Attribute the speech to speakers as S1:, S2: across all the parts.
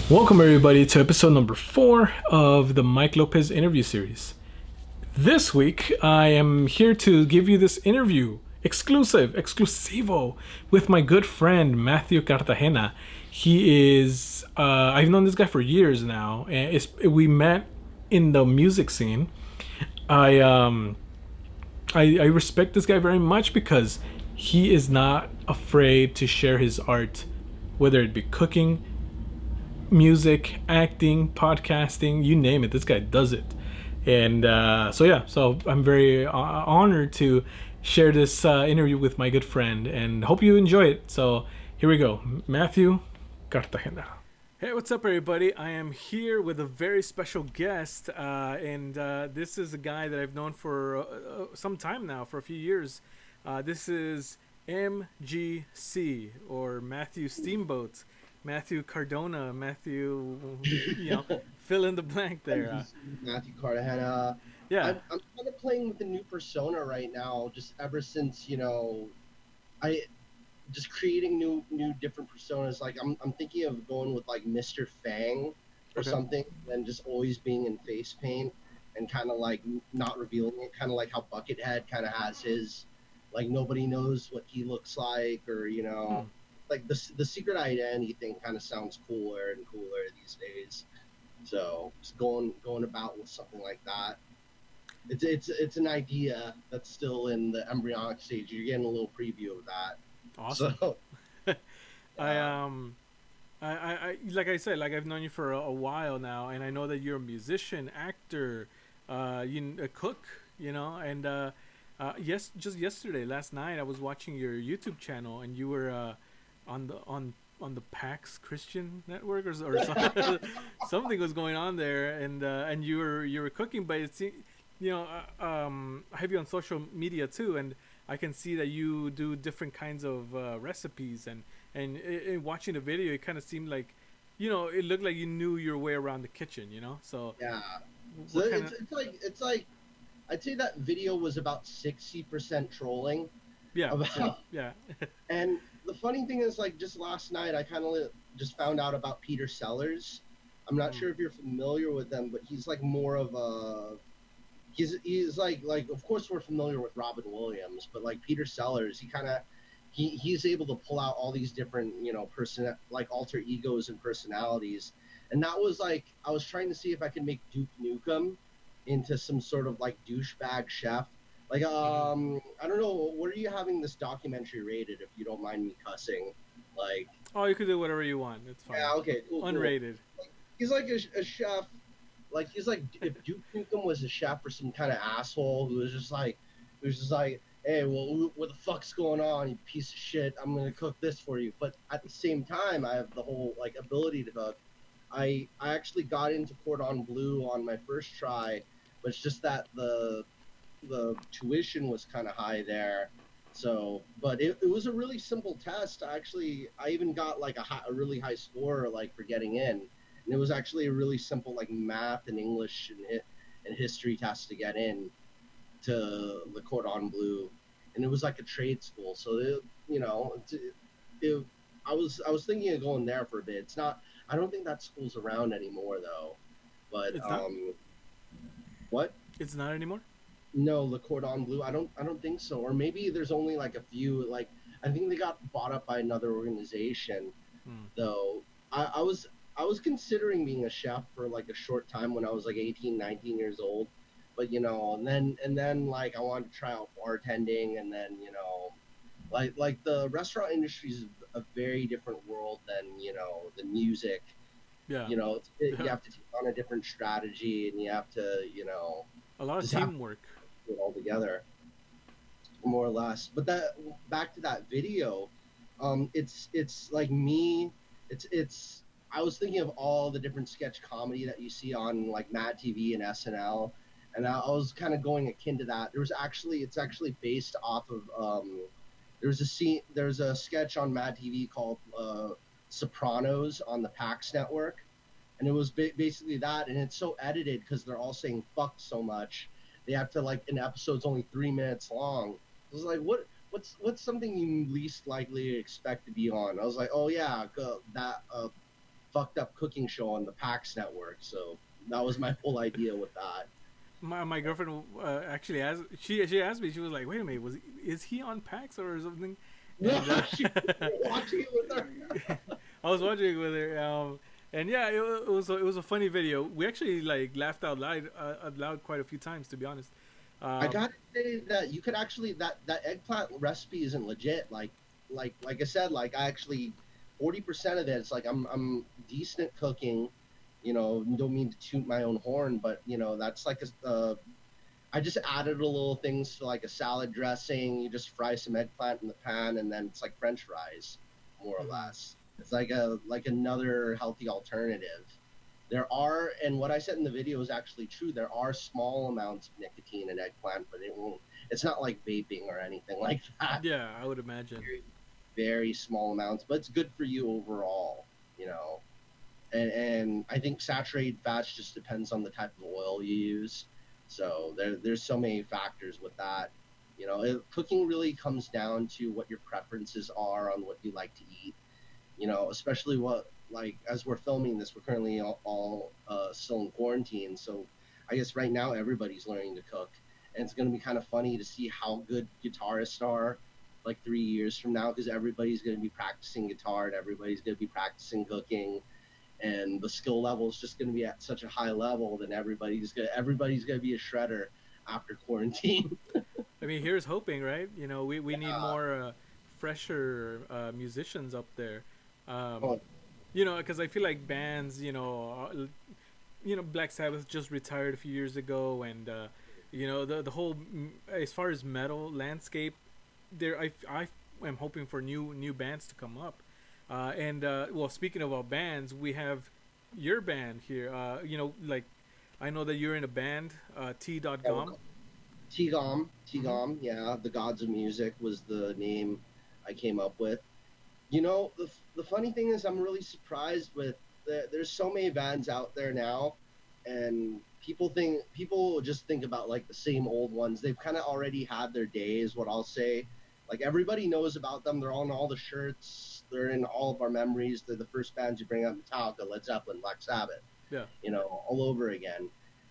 S1: Welcome, everybody, to episode number 4 of the Mike Lopez interview series. This week, I am here to give you this interview, exclusivo, with my good friend Matthew Cartagena. He is, I've known this guy for years now, and we met in the music scene. I respect this guy very much because he is not afraid to share his art, whether it be cooking, music, acting, podcasting, you name it. This guy does it. And so I'm very honored to share this interview with my good friend and hope you enjoy it. So here we go. Matthew Cartagena. Hey, what's up, everybody? I am here with a very special guest, and this is a guy that I've known for some time now, for a few years. This is MGC, or Matthew Steamboat. Matthew Cardona, fill in the blank there.
S2: Matthew Cartagena.
S1: Yeah.
S2: I'm kind of playing with a new persona right now, just ever since, I just creating new different personas. Like I'm thinking of going with like Mr. Fang or something, and just always being in face paint and kind of like not revealing it, kind of like how Buckethead kind of has his, like nobody knows what he looks like, or like the secret identity thing kind of sounds cooler and cooler these days. So just going about with something like that. It's an idea that's still in the embryonic stage. You're getting a little preview of that.
S1: Awesome.
S2: So,
S1: I like I said, like I've known you for a while now, and I know that you're a musician, actor, a cook, and just yesterday, last night, I was watching your YouTube channel, and you were on the PAX Christian Network or something. Something was going on there, and you were cooking, but it's I have you on social media too, and I can see that you do different kinds of recipes, and in watching the video, it kind of seemed like, it looked like you knew your way around the kitchen, So
S2: yeah, so it's like I'd say that video was about 60% trolling.
S1: Yeah, yeah.
S2: And the funny thing is, like, just last night, I kind of just found out about Peter Sellers. I'm not sure if you're familiar with them, but he's like more of a he's like of course we're familiar with Robin Williams, but like Peter Sellers, he's able to pull out all these different like alter egos and personalities. And that was like, I was trying to see if I could make Duke Nukem into some sort of like douchebag chef. Like I don't know, what are you having this documentary rated, if you don't mind me cussing? Like,
S1: oh, you can do whatever you want. It's fine.
S2: Yeah, okay, cool.
S1: Unrated.
S2: Like, he's like a chef. Like, he's like, if Duke Nukem was a chef or some kind of asshole who was just like, hey, well, what the fuck's going on, you piece of shit? I'm gonna cook this for you. But at the same time, I have the whole like ability to cook. I actually got into Cordon Bleu on my first try, but it's just that the tuition was kind of high there. So, but it was a really simple test. Actually, I even got like a really high score, like, for getting in. And it was actually a really simple, like, math and English and history test to get in to the Cordon Bleu. And it was like a trade school. So, I was thinking of going there for a bit. It's not, I don't think that school's around anymore though. But,
S1: it's not?
S2: What?
S1: It's not anymore?
S2: No, Le Cordon Bleu. I don't think so. Or maybe there's only like a few. Like, I think they got bought up by another organization. Though I was considering being a chef for like a short time when I was like 18, 19 years old. But and then like I wanted to try out bartending, and then like the restaurant industry is a very different world than the music.
S1: Yeah.
S2: You have to take on a different strategy, and you have to
S1: a lot of teamwork.
S2: It all together, more or less. But that, back to that video, it's like me. It's I was thinking of all the different sketch comedy that you see on like Mad TV and SNL, and I was kind of going akin to that. It's actually based off of there's a sketch on Mad TV called Sopranos on the PAX network, and it was basically that. And it's so edited because they're all saying fuck so much. They have to, like, an episode's only 3 minutes long. It was like, what's something you least likely expect to be on? I was like, oh yeah, that fucked up cooking show on the PAX network. So that was my whole idea with that.
S1: My girlfriend actually asked, she asked me, she was like, wait a minute, is he on PAX or something?
S2: No,
S1: And
S2: she watching it with her.
S1: I was watching it with her, and yeah, it was a funny video. We actually like laughed out loud quite a few times, to be honest.
S2: I
S1: Um,
S2: gotta say that you could actually that eggplant recipe isn't legit. Like I said, like I actually 40% of it. It's like I'm decent at cooking. You know, don't mean to toot my own horn, but you know that's like I just added a little things to like a salad dressing. You just fry some eggplant in the pan, and then it's like French fries, more or
S1: mhm.
S2: less. It's like another healthy alternative. There are, and what I said in the video is actually true. There are small amounts of nicotine in eggplant, but it won't. It's not like vaping or anything like that.
S1: Yeah, I would imagine.
S2: Very, very small amounts, but it's good for you overall. You know, and I think saturated fats just depends on the type of oil you use. So there's so many factors with that. You know, cooking really comes down to what your preferences are on what you like to eat. You know, especially what like as we're filming this, we're currently all still in quarantine. So I guess right now everybody's learning to cook, and it's going to be kind of funny to see how good guitarists are like 3 years from now because everybody's going to be practicing guitar and everybody's going to be practicing cooking and the skill level is just going to be at such a high level, then everybody's going to be a shredder after quarantine.
S1: I mean, here's hoping, right? You know, we need
S2: Yeah.
S1: more fresher musicians up there. Um,
S2: Oh,
S1: you know, because I feel like bands, Black Sabbath just retired a few years ago, and you know, the whole as far as metal landscape, there I am hoping for new bands to come up. And well, speaking about bands, we have your band here. Like I know that you're in a band, T. Dot
S2: yeah,
S1: Gom. Mm-hmm.
S2: Yeah, the Gods of Music was the name I came up with. You know, the funny thing is, I'm really surprised with there's so many bands out there now, and people just think about like the same old ones. They've kind of already had their days. What I'll say, like everybody knows about them. They're on all the shirts. They're in all of our memories. They're the first bands you bring up: Metallica, Led Zeppelin, Black Sabbath.
S1: Yeah.
S2: You know, all over again.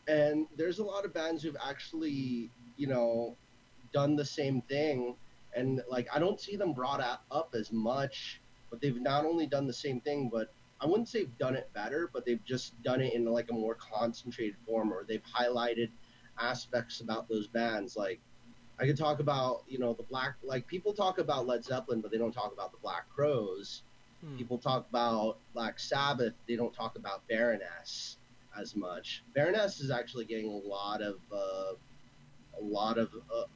S2: And there's a lot of bands who've actually, you know, done the same thing. And like, I don't see them up as much, but they've not only done the same thing, but I wouldn't say they've done it better, but they've just done it in like a more concentrated form, or they've highlighted aspects about those bands. Like, I could talk about, you know, like people talk about Led Zeppelin, but they don't talk about the Black Crowes.
S1: Hmm.
S2: People talk about Black Sabbath, they don't talk about Baroness as much. Baroness is actually getting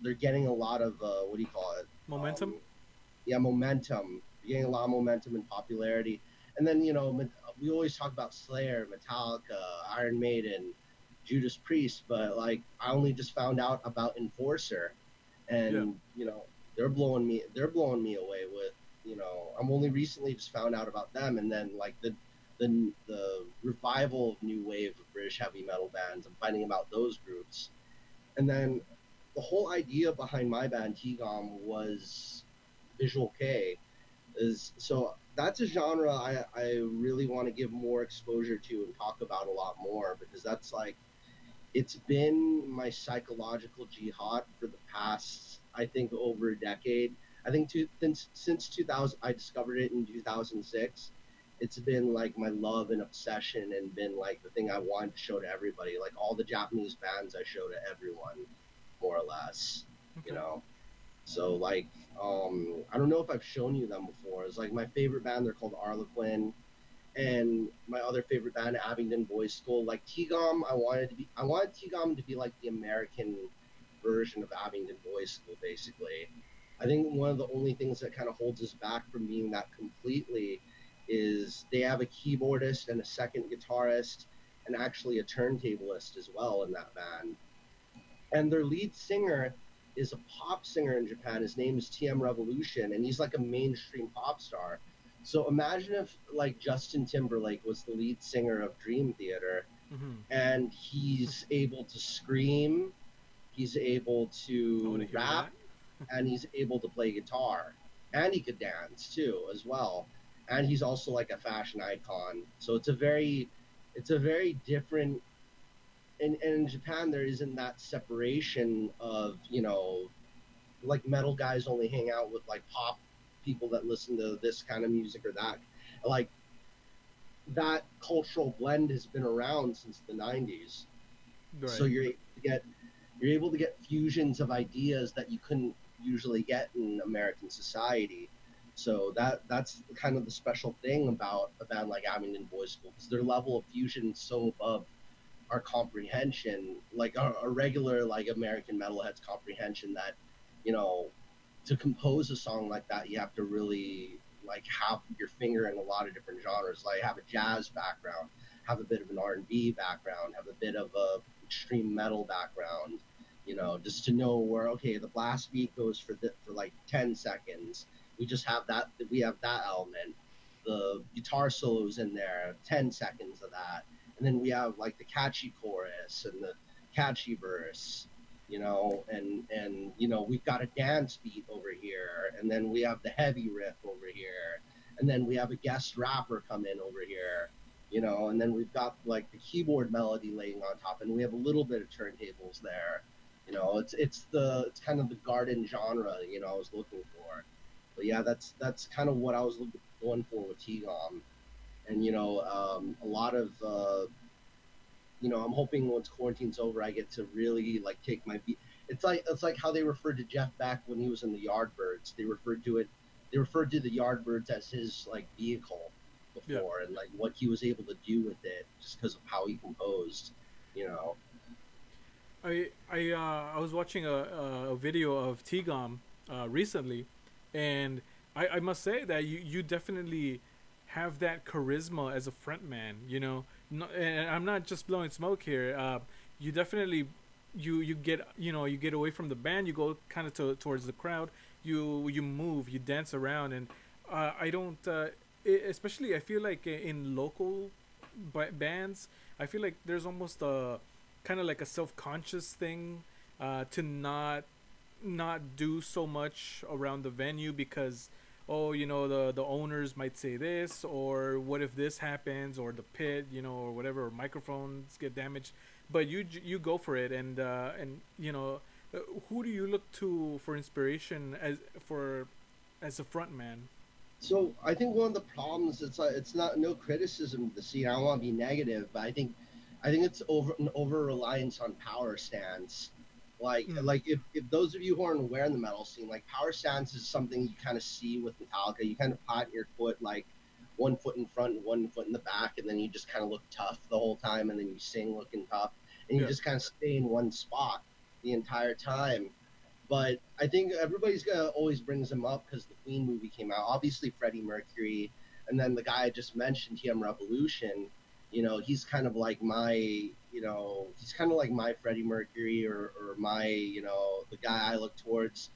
S2: they're getting a lot of what do you call it?
S1: Momentum.
S2: Yeah, momentum. They're getting a lot of momentum and popularity. And then you know we always talk about Slayer, Metallica, Iron Maiden, Judas Priest, but like I only just found out about Enforcer,
S1: Yeah.
S2: and you know they're blowing me away with you know I'm only recently just found out about them, and then like the revival of new wave of British heavy metal bands. I'm finding about those groups, and then the whole idea behind my band Tigom was visual K. Is so that's a genre I really want to give more exposure to and talk about a lot more because that's like it's been my psychological jihad for the past I think over a decade. I think since 2000 I discovered it in 2006. It's been like my love and obsession and been like the thing I wanted to show to everybody, like all the Japanese bands I show to everyone, more or less, you
S1: Okay.
S2: know. So like I don't know if I've shown you them before. It's like my favorite band, they're called Arlequin, and my other favorite band, Abingdon Boys School. Like Tigom, I wanted Tigom to be like the American version of Abingdon Boys School, basically. I think one of the only things that kind of holds us back from being that completely is they have a keyboardist and a second guitarist and actually a turntablist as well in that band. And their lead singer is a pop singer in Japan. His name is TM Revolution, and he's like a mainstream pop star. So imagine if like Justin Timberlake was the lead singer of Dream Theater,
S1: Mm-hmm.
S2: and he's able to scream, he's able
S1: I want to
S2: to
S1: hear
S2: rap,
S1: that.
S2: and he's able to play guitar, and he could dance too as well. and he's also like a fashion icon. So it's a very different. And in Japan, there isn't that separation of like metal guys only hang out with like pop people that listen to this kind of music or that. Like that cultural blend has been around since the 90s. So
S1: Right.
S2: you're able to get fusions of ideas that you couldn't usually get in American society. So that's kind of the special thing about a band like Abingdon Boys School, because their level of fusion is so above our comprehension, like a regular like American metalhead's comprehension, that you know to compose a song like that, you have to really like have your finger in a lot of different genres. Like have a jazz background, have a bit of an R&B background, have a bit of a extreme metal background. Just to know where okay, the blast beat goes for like 10 seconds. We just have that. We have that element. The guitar solos in there, 10 seconds of that, and then we have like the catchy chorus and the catchy verse, and we've got a dance beat over here, and then we have the heavy riff over here, and then we have a guest rapper come in over here, and then we've got like the keyboard melody laying on top, and we have a little bit of turntables there. It's kind of the garden genre, I was looking for. But yeah, that's kind of what I was going for with T-Gom. And a lot of I'm hoping once quarantine's over, I get to really like take my beat. It's like how they referred to Jeff Beck when he was in the Yardbirds. They referred to the Yardbirds as his like vehicle
S1: Yeah.
S2: before, and like what he was able to do with it just because of how he composed. You know,
S1: I was watching a video of Tigam recently, and I must say that you definitely have that charisma as a frontman. No, and I'm not just blowing smoke here. You definitely you get you get away from the band. You go kind of towards the crowd. You move. You dance around, and I don't. Especially, I feel like in local bands, I feel like there's almost a kind of like a self-conscious thing to not do so much around the venue because oh the owners might say this, or what if this happens, or the pit or whatever, or microphones get damaged, but you go for it. And who do you look to for inspiration as a front man?
S2: so I think one of the problems, it's like it's not no criticism of the scene. I don't want to be negative, but I think it's an over reliance on power stance. Like
S1: Mm,
S2: like if those of you who aren't aware in the metal scene, like power stance is something you kind of see with Metallica. You kind of plant your foot like one foot in front and one foot in the back, and then you just kind of look tough the whole time, and then you sing looking tough, and you
S1: yeah.
S2: just kind of stay in one spot the entire time. But I think everybody's gonna always brings him up because the Queen movie came out. Obviously, Freddie Mercury, and then the guy I just mentioned, TM Revolution. He's kind of like he's kind of like my Freddie Mercury, or my, the guy I look towards.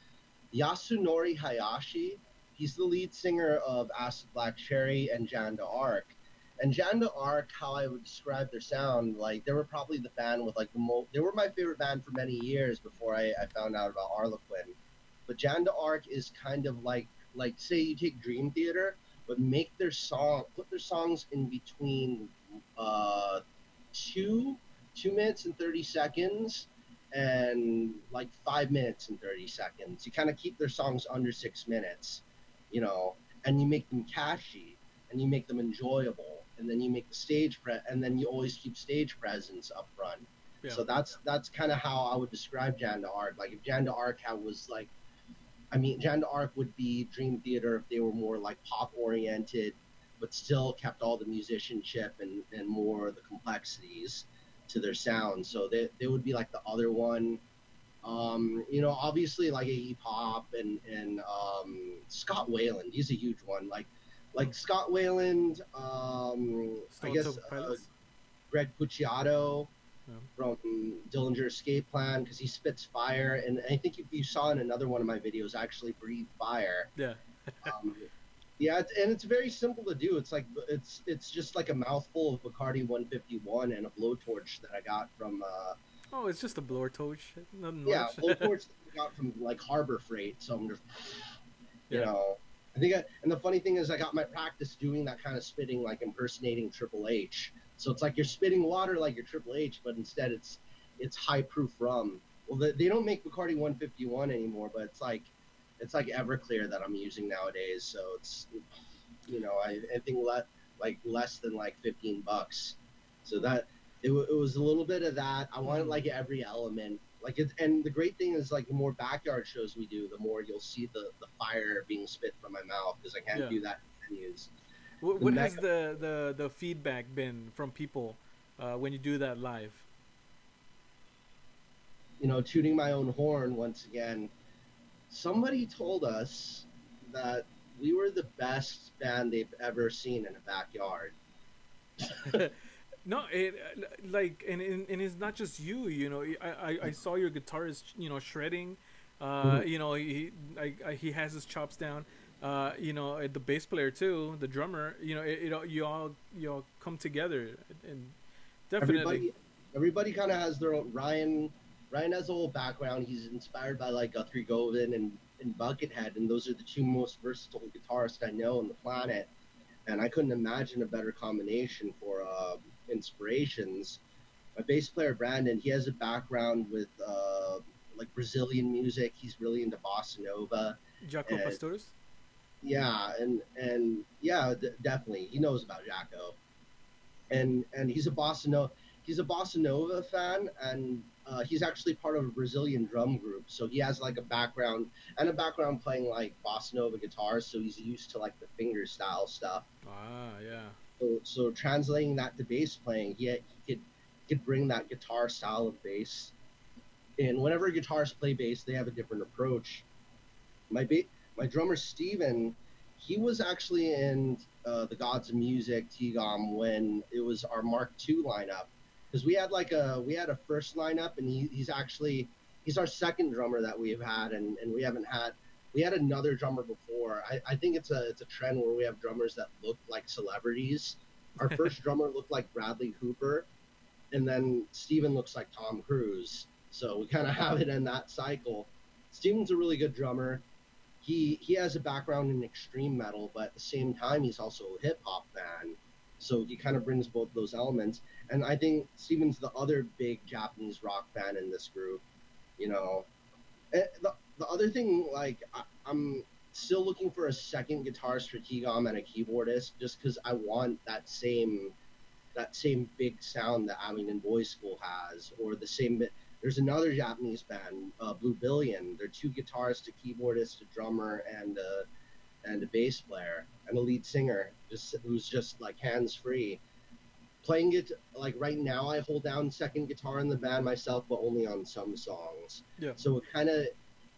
S2: Yasunori Hayashi, he's the lead singer of Acid Black Cherry and Jeanne d'Arc. And Jeanne d'Arc, how I would describe their sound, like they were probably the band with like they were my favorite band for many years before I found out about Harlequin. But Jeanne d'Arc is kind of like say you take Dream Theater, but put their songs in between uh two 2 minutes and 30 seconds and like 5 minutes and 30 seconds. You kind of keep their songs under 6 minutes, and you make them catchy and you make them enjoyable, and then you make and then you always keep stage presence up front.
S1: Yeah.
S2: So that's kind of how I would describe Jeanne d'Arc. Like if Jeanne d'Arc was like, I mean, Jeanne d'Arc would be Dream Theater if they were more like pop oriented, but still kept all the musicianship and more of the complexities to their sound. So they would be like the other one. Obviously like Iggy Pop and Scott Weiland. He's a huge one. Like Scott Weiland. I
S1: Stone
S2: guess
S1: Temple Pilots.
S2: Greg Puciato
S1: Yeah.
S2: from Dillinger Escape Plan, because he spits fire, and I think if you saw in another one of my videos, I actually breathe fire.
S1: Yeah.
S2: Um, yeah, it's very simple to do. It's just like a mouthful of Bacardi 151 and a blowtorch that I got from
S1: Oh, it's just a blower torch, nothing
S2: yeah,
S1: much.
S2: blowtorch that I got from like Harbor Freight. So I'm just you
S1: Yeah.
S2: know And the funny thing is, I got my practice doing that kind of spitting, like impersonating Triple H. So it's like you're spitting water like you're Triple H, but instead it's high proof rum. Well, they don't make Bacardi 151 anymore, but it's like Everclear that I'm using nowadays. So it's, I think like less than like $15. So that it was a little bit of that. I wanted like every element. Like it, and the great thing is like the more backyard shows we do, the more you'll see the fire being spit from my mouth because I can't
S1: Yeah.
S2: do that in venues. The
S1: What has
S2: mega,
S1: the feedback been from people when you do that live?
S2: tooting my own horn once again. Somebody told us that we were the best band they've ever seen in a backyard.
S1: No, like, and it's not just you. You know, I saw your guitarist, shredding. You know, he has his chops down. You know, the bass player too, the drummer. You know, you all come together, and definitely.
S2: everybody everybody kind of has their own. Ryan has a whole background. He's inspired by like Guthrie Govan and Buckethead, and those are the two most versatile guitarists I know on the planet. And I couldn't imagine a better combination for inspirations. My bass player Brandon, he has a background with like Brazilian music. He's really into bossa nova,
S1: Jaco
S2: and
S1: Pastores.
S2: yeah, and yeah, definitely he knows about Jaco, and he's a bossa nova fan, and he's actually part of a Brazilian drum group, so he has like a background playing like bossa nova guitar, so he's used to like the finger style stuff.
S1: Ah, yeah.
S2: So translating that to bass playing, he could bring that guitar style of bass. And whenever guitarists play bass, they have a different approach. My drummer Steven, he was actually in the Gods of Music Tigam when it was our Mark II lineup, because we had a first lineup, and he's our second drummer that we've had, and we had another drummer before. I think it's a trend where we have drummers that look like celebrities. Our first drummer looked like Bradley Cooper, and then Steven looks like Tom Cruise. So we kind of have it in that cycle. Steven's a really good drummer. He has a background in extreme metal, but at the same time, he's also a hip hop fan. So he kind of brings both those elements. And I think Steven's the other big Japanese rock fan in this group. You know, the other thing, like I'm still looking for a second guitarist for Kigam and a keyboardist, just because I want that same big sound that Abingdon Boys School has, or the same. There's another Japanese band, Blue Billion. They're two guitarists, a keyboardist, a drummer, and a bass player, and a lead singer, just who's just like hands free. Playing it like right now, I hold down second guitar in the band myself, but only on some songs.
S1: Yeah.
S2: So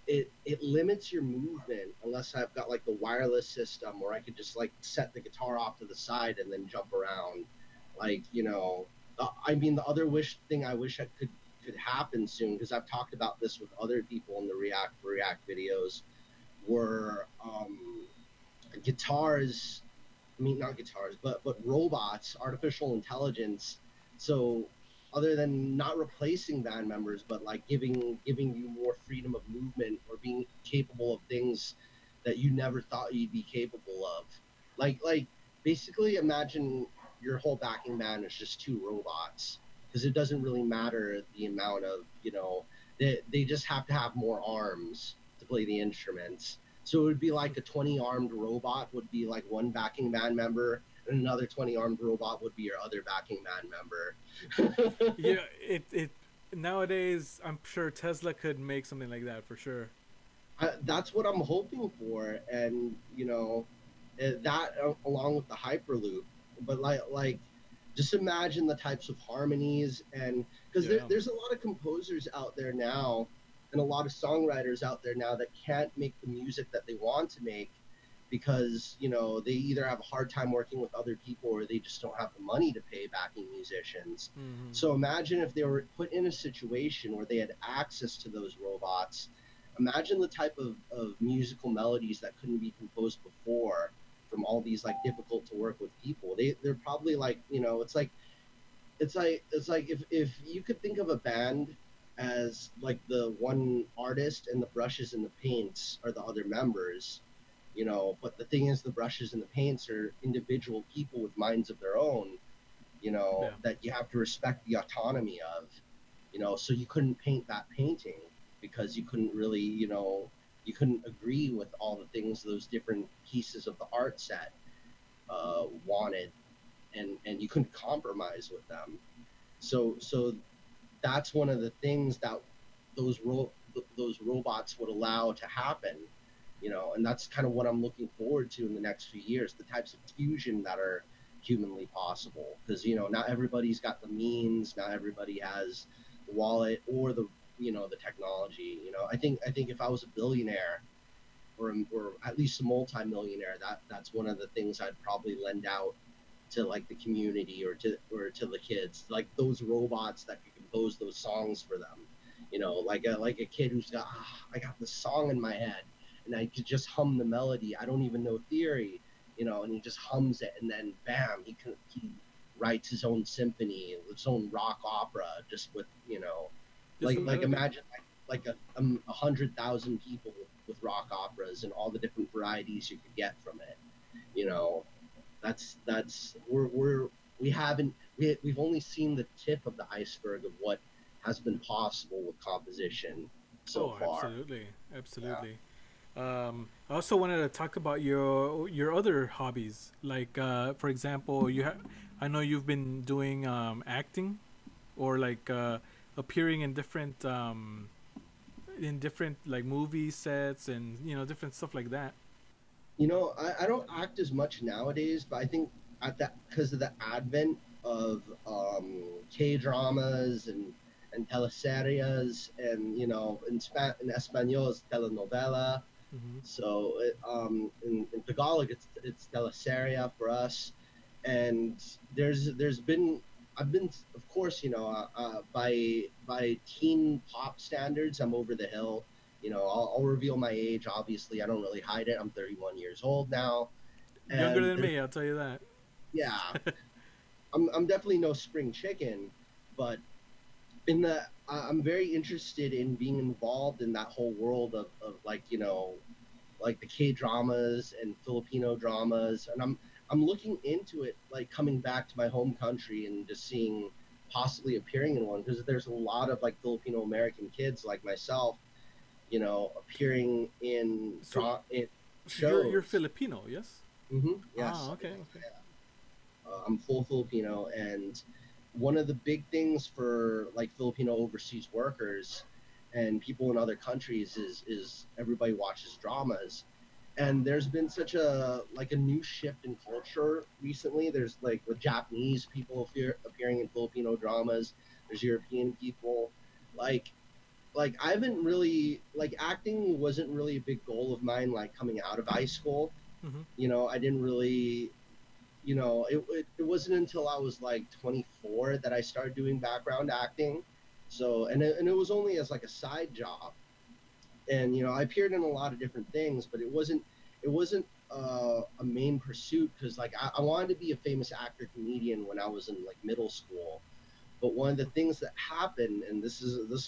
S2: it limits your movement unless I've got like the wireless system, where I could just like set the guitar off to the side and then jump around. Like, I mean, the other thing I wish I could happen soon, because I've talked about this with other people in the React videos, were guitars. I mean, not guitars, but robots, artificial intelligence. So other than not replacing band members, but like giving you more freedom of movement, or being capable of things that you never thought you'd be capable of. Like basically imagine your whole backing band is just two robots, because it doesn't really matter the amount of, they just have to have more arms to play the instruments. So it would be like a 20 armed robot would be like one backing band member, and another 20 armed robot would be your other backing band member.
S1: Yeah. It nowadays, I'm sure Tesla could make something like that for sure.
S2: That's what I'm hoping for, and that along with the hyperloop. But just imagine the types of harmonies, and because
S1: Yeah.
S2: there's a lot of composers out there now, and a lot of songwriters out there now that can't make the music that they want to make, because they either have a hard time working with other people, or they just don't have the money to pay backing musicians.
S1: Hmm.
S2: So imagine if they were put in a situation where they had access to those robots. Imagine the type of musical melodies that couldn't be composed before, from all these like difficult to work with people. They're probably like, it's like if you could think of a band as like the one artist, and the brushes and the paints are the other members. But the thing is, the brushes and the paints are individual people with minds of their own,
S1: Yeah.
S2: that you have to respect the autonomy of, so you couldn't paint that painting because you couldn't really, you couldn't agree with all the things those different pieces of the art set wanted, and you couldn't compromise with them. So that's one of the things that those robots would allow to happen, and that's kind of what I'm looking forward to in the next few years, the types of fusion that are humanly possible, because not everybody's got the means, not everybody has the wallet or the technology. I think if I was a billionaire, or at least a multimillionaire, that's one of the things I'd probably lend out to like the community, or to the kids, like those robots that could compose those songs for them. Like a kid who's got, I got this song in my head, and I could just hum the melody. I don't even know theory, and he just hums it, and then bam, he writes his own symphony, his own rock opera, just with,
S1: Just a
S2: like
S1: melody.
S2: imagine like 100,000 people with rock operas and all the different varieties you could get from it. You know, that's we haven't we've only seen the tip of the iceberg of what has been possible with composition so
S1: Oh,
S2: far.
S1: absolutely,
S2: Yeah.
S1: absolutely. I also wanted to talk about your other hobbies. Like, for example, I know you've been doing acting, or like appearing in different like movie sets, and different stuff like that.
S2: I don't act as much nowadays, but I think at that because of the advent of K dramas and teleseries, and in Espanol it's telenovela.
S1: Hmm.
S2: So in Tagalog it's teleseria for us, and there's been I've been, of course, by teen pop standards, I'm over the hill. I'll reveal my age. Obviously, I don't really hide it. I'm 31 years old now,
S1: Younger
S2: and
S1: than me, I'll tell you that.
S2: yeah, I'm definitely no spring chicken, but I'm very interested in being involved in that whole world of like the K dramas and Filipino dramas, and I'm looking into it, like coming back to my home country and just seeing possibly appearing in one, because there's a lot of like Filipino American kids like myself, appearing
S1: So,
S2: in
S1: so you're
S2: shows.
S1: Filipino, yes?
S2: Yes,
S1: Ah, okay, okay.
S2: I'm full Filipino, and one of the big things for like Filipino overseas workers and people in other countries is everybody watches dramas. And there's been such a new shift in culture recently. There's like with Japanese people appearing in Filipino dramas. There's European people, like I haven't really, like, acting wasn't really a big goal of mine, like coming out of high school.
S1: Hmm.
S2: I didn't really, it wasn't until I was like 24 that I started doing background acting. So, and it was only as like a side job. And I appeared in a lot of different things, but it wasn't a main pursuit, because like I wanted to be a famous actor comedian when I was in like middle school. But one of the things that happened, and this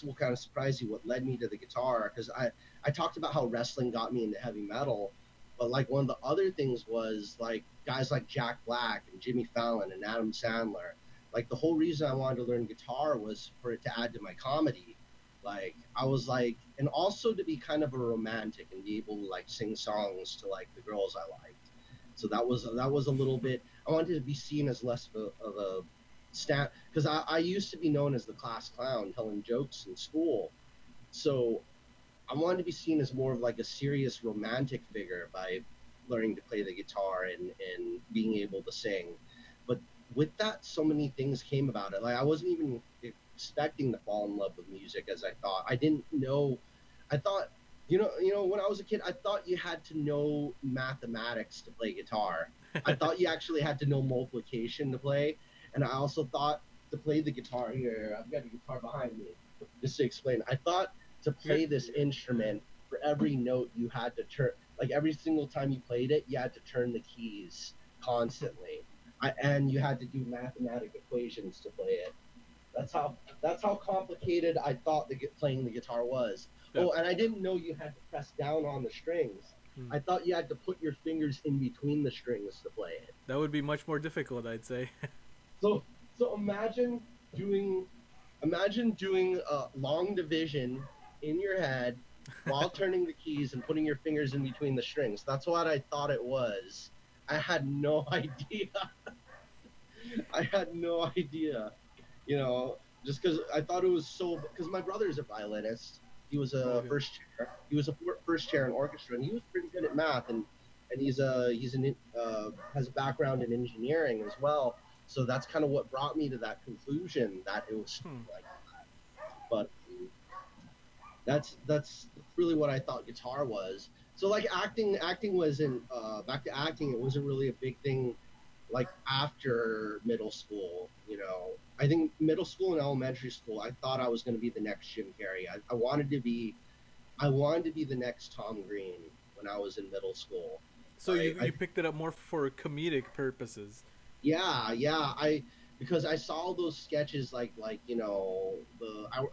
S2: will kind of surprise you, what led me to the guitar, because I talked about how wrestling got me into heavy metal, but like one of the other things was like guys like Jack Black and Jimmy Fallon and Adam Sandler. Like the whole reason I wanted to learn guitar was for it to add to my comedy. Like I was like, and also to be kind of a romantic and be able to like sing songs to like the girls I liked. So that was a little bit. I wanted to be seen as less of a stat, because I used to be known as the class clown telling jokes in school. So I wanted to be seen as more of like a serious romantic figure by learning to play the guitar and being able to sing. But with that, so many things came about it. Like I wasn't even expecting to fall in love with music as I thought. I didn't know. I thought, when I was a kid, I thought you had to know mathematics to play guitar. I thought you actually had to know multiplication to play, and I also thought to play the guitar here. I've got a guitar behind me. Just to explain, I thought to
S1: You're
S2: play this instrument, for every note you had to turn, like every single time you played it, you had to turn the keys constantly. And you had to do mathematic equations to play it. That's how complicated I thought playing the guitar was.
S1: yeah.
S2: Oh, and I didn't know you had to press down on the strings.
S1: Mm.
S2: I thought you had to put your fingers in between the strings to play it.
S1: That would be much more difficult, I'd say.
S2: So so doing imagine doing a long division in your head while turning the keys and putting your fingers in between the strings. That's what I thought it was. I had no idea. I had no idea. Just because I thought it was so. Because my brother's a violinist. He was a
S1: Okay.
S2: first chair. He was a first chair in orchestra, and he was pretty good at math. And he's has a background in engineering as well. So that's kind of what brought me to that conclusion that it was
S1: Hmm.
S2: like. But that's really what I thought guitar was. So like acting wasn't back to acting. It wasn't really a big thing like after middle school. I think middle school and elementary school, I thought I was going to be the next Jim Carrey. I wanted to be the next Tom Green when I was in middle school.
S1: So
S2: I,
S1: you
S2: I
S1: picked it up more for comedic purposes.
S2: Yeah, yeah. Because I saw those sketches I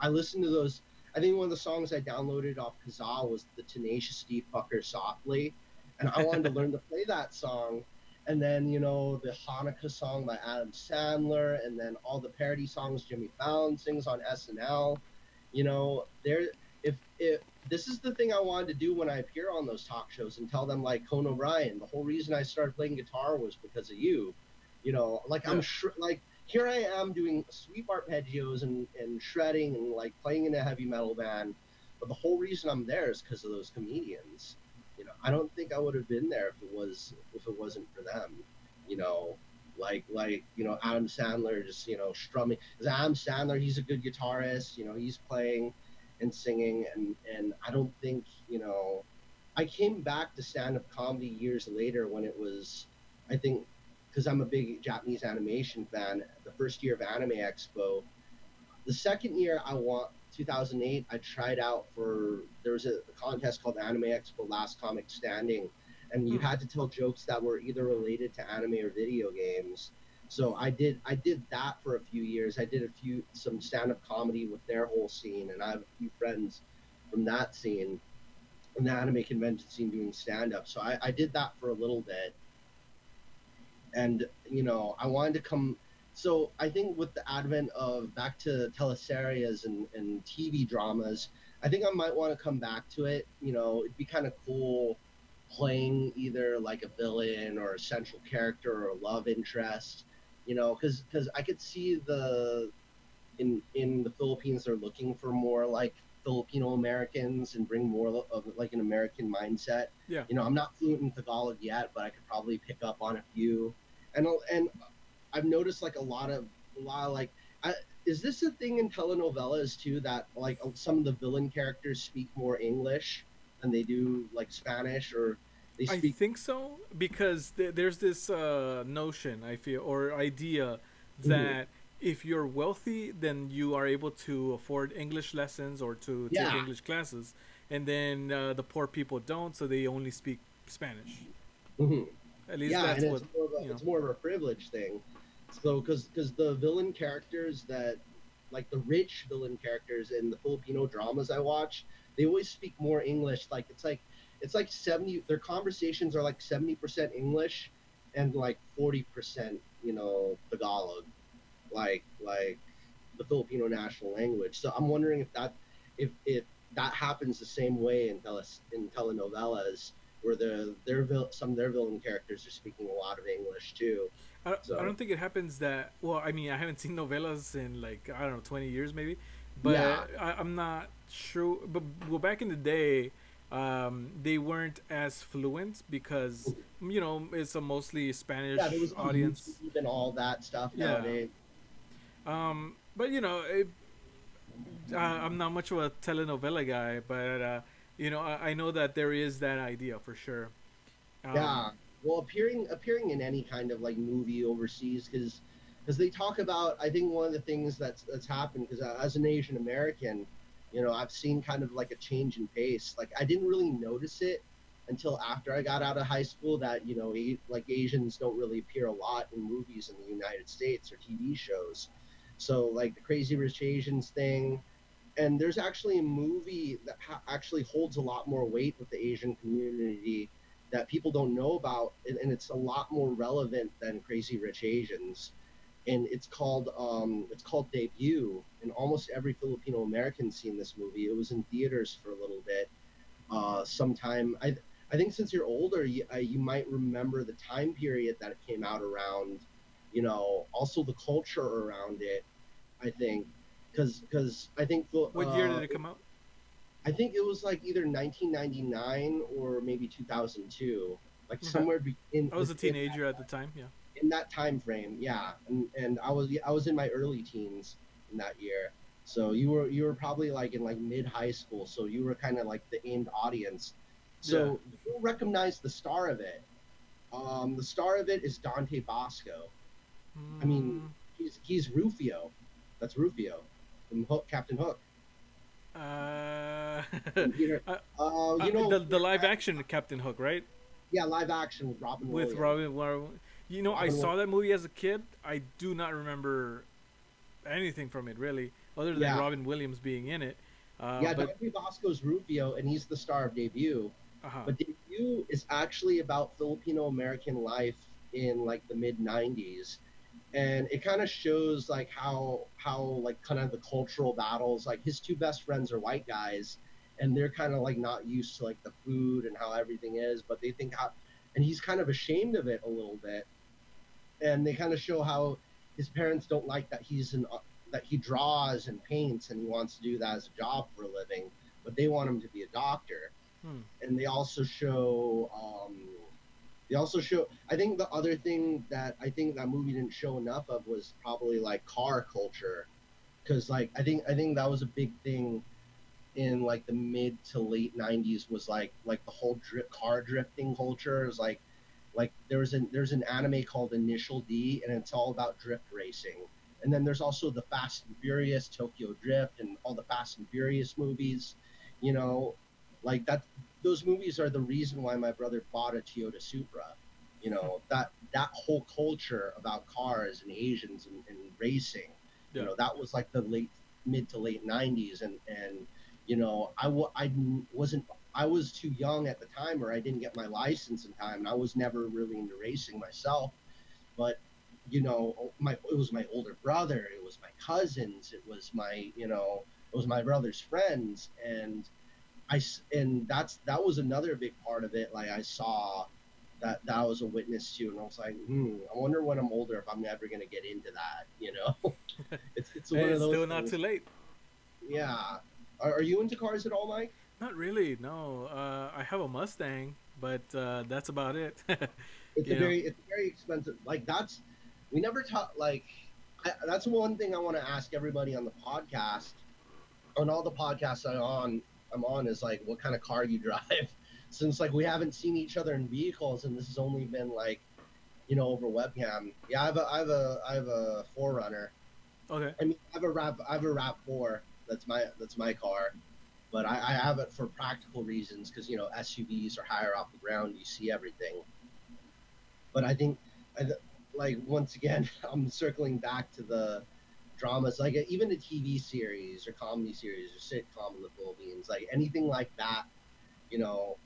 S2: listened to those. I think one of the songs I downloaded off Kazaa was the Tenacious D Fucker Softly. And I wanted to learn to play that song. And then, the Hanukkah song by Adam Sandler, and then all the parody songs Jimmy Fallon sings on SNL. There if this is the thing I wanted to do when I appear on those talk shows and tell them like Conan O'Brien, the whole reason I started playing guitar was because of you. Like I'm
S1: Yeah.
S2: sure, like here I am doing sweep arpeggios and shredding and like playing in a heavy metal band, but the whole reason I'm there is because of those comedians. I don't think I would have been there if it wasn't for them. You know, Adam Sandler just strumming. 'Cause Adam Sandler, he's a good guitarist. He's playing and singing, and I don't think I came back to stand up comedy years later when it was, I think, because I'm a big Japanese animation fan. The first year of Anime Expo, the second year I won 2008, I tried out for there was a contest called Anime Expo Last Comic Standing, and you
S1: Hmm.
S2: had to tell jokes that were either related to anime or video games. So I did that for a few years. I did some stand up comedy with their whole scene, and I have a few friends from that scene, in the anime convention scene, doing stand up. So I did that for a little bit, and I wanted to come. So I think with the advent of back to teleserias and TV dramas, I think I might want to come back to it. It'd be kind of cool playing either like a villain or a central character or a love interest. Because I could see in the Philippines they're looking for more like Filipino Americans and bring more of like an American mindset.
S1: Yeah.
S2: I'm not fluent in Tagalog yet, but I could probably pick up on a few. And I've noticed like a lot of like is this a thing in telenovelas too that like some of the villain characters speak more English than they do like Spanish, or they
S1: I
S2: speak.
S1: think so because there's this notion I feel or idea
S2: Mhm.
S1: that if you're wealthy, then you are able to afford English lessons or to take
S2: Yeah.
S1: English classes, and then the poor people don't, so they only speak Spanish.
S2: Mhm.
S1: At least
S2: Yeah, and
S1: that's
S2: it's
S1: what
S2: more of a
S1: you know.
S2: it's more of a privilege thing. So because the villain characters that like the rich villain characters in the Filipino dramas I watch, they always speak more English. It's like 70, their conversations are like 70% English and like 40% Tagalog, like the Filipino national language. So I'm wondering if that happens the same way in telenovelas where some of their villain characters are speaking a lot of English too.
S1: I
S2: So
S1: don't think it happens that well. I mean, I haven't seen novellas in like I don't know 20 years maybe,
S2: yeah,
S1: but I'm not sure. But well, back in the day, they weren't as fluent because it's a mostly
S2: yeah, there
S1: Spanish
S2: was on
S1: audience.
S2: YouTube and all that stuff
S1: Yeah,
S2: nowadays.
S1: but I'm not much of a telenovela guy, but I know that there is that idea for sure.
S2: Yeah,
S1: Um,
S2: well, appearing in any kind of like movie overseas, because they talk about. I think one of the things that's happened because as an Asian American, I've seen kind of like a change in pace. Like I didn't really notice it until after I got out of high school that like Asians don't really appear a lot in movies in the United States or TV shows. So like the Crazy Rich Asians thing, And there's actually a movie that actually holds a lot more weight with the Asian community that people don't know about, and it's a lot more relevant than Crazy Rich Asians. And it's called Debut, and almost every Filipino American seen this movie. It was in theaters for a little bit. Sometime I think since you're older, you might remember the time period that it came out around. You know, also the culture around it. I think because
S1: What year did it come out?
S2: I think it was like either 1999 or maybe 2002, like
S1: Okay.
S2: somewhere
S1: I was a teenager at the time. Yeah.
S2: in that time frame. Yeah, and I was in my early teens in that year. So you were probably like in like mid high school. So you were kind of like the aimed audience.
S1: Yeah.
S2: So you'll recognize the star of it. The star of it is Dante Bosco. I mean,
S1: Mm,
S2: he's Rufio. That's Rufio from Hook, Captain Hook.
S1: uh,
S2: And Peter,
S1: uh,
S2: you know,
S1: the live action Captain Hook, right?
S2: yeah, live action with Robin
S1: With
S2: Williams.
S1: Robin. You know, I
S2: Robin
S1: saw
S2: Williams.
S1: that movie as a kid. I do not remember anything from it really, other than
S2: Yeah,
S1: Robin Williams being in it.
S2: yeah.
S1: But
S2: Dante Bosco's Rufio, and he's the star of Debut.
S1: uh-huh.
S2: But Debut is actually about Filipino American life in like the mid '90s, and it kind of shows like how like kind of the cultural battles. Like his two best friends are white guys, and they're kind of like not used to like the food and how everything is, but they think how, and he's kind of ashamed of it a little bit, and they kind of show how his parents don't like that that he draws and paints and he wants to do that as a job for a living, but they want him to be a doctor.
S1: Hmm.
S2: And they also show, I think the other thing that I think that movie didn't show enough of was probably like car culture, because like I think that was a big thing in like the mid to late '90s, was like the whole car drifting culture. It was like there's an anime called Initial D, and it's all about drift racing. And then there's also the Fast and Furious, Tokyo Drift, and all the Fast and Furious movies. You know, like that. Those movies are the reason why my brother bought a Toyota Supra. You know, that whole culture about cars and Asians and racing. You
S1: Yeah.
S2: know, that was like the late mid to late '90s, and you know, I wasn't, I was too young at the time, or I didn't get my license in time, and I was never really into racing myself. But you know, my it was my older brother, it was my cousins, it was my, you know, it was my brother's friends, and and that was another big part of it. Like I saw that I was a witness to, and I was like, I wonder when I'm older if I'm ever gonna get into that. You know, it's one
S1: Hey,
S2: of
S1: it's
S2: those
S1: still not too
S2: things.
S1: late.
S2: Yeah. Are you into cars at all, Mike?
S1: Not really. No. I have a Mustang, but that's about it. you know.
S2: It's very expensive. Like that's, we never talk like that's one thing I want to ask everybody on the podcast, on all the podcasts I'm on, is like what kind of car you drive, since like we haven't seen each other in vehicles, and this has only been like, you know, over webcam. Yeah, I have a Forerunner.
S1: Okay.
S2: I mean, I have a Rav4. That's my car, but I have it for practical reasons, because you know SUVs are higher off the ground, you see everything. But I think, I, like once again, I'm circling back to the dramas, like even a TV series or comedy series or sitcom in the Philippines, like anything like that. You know,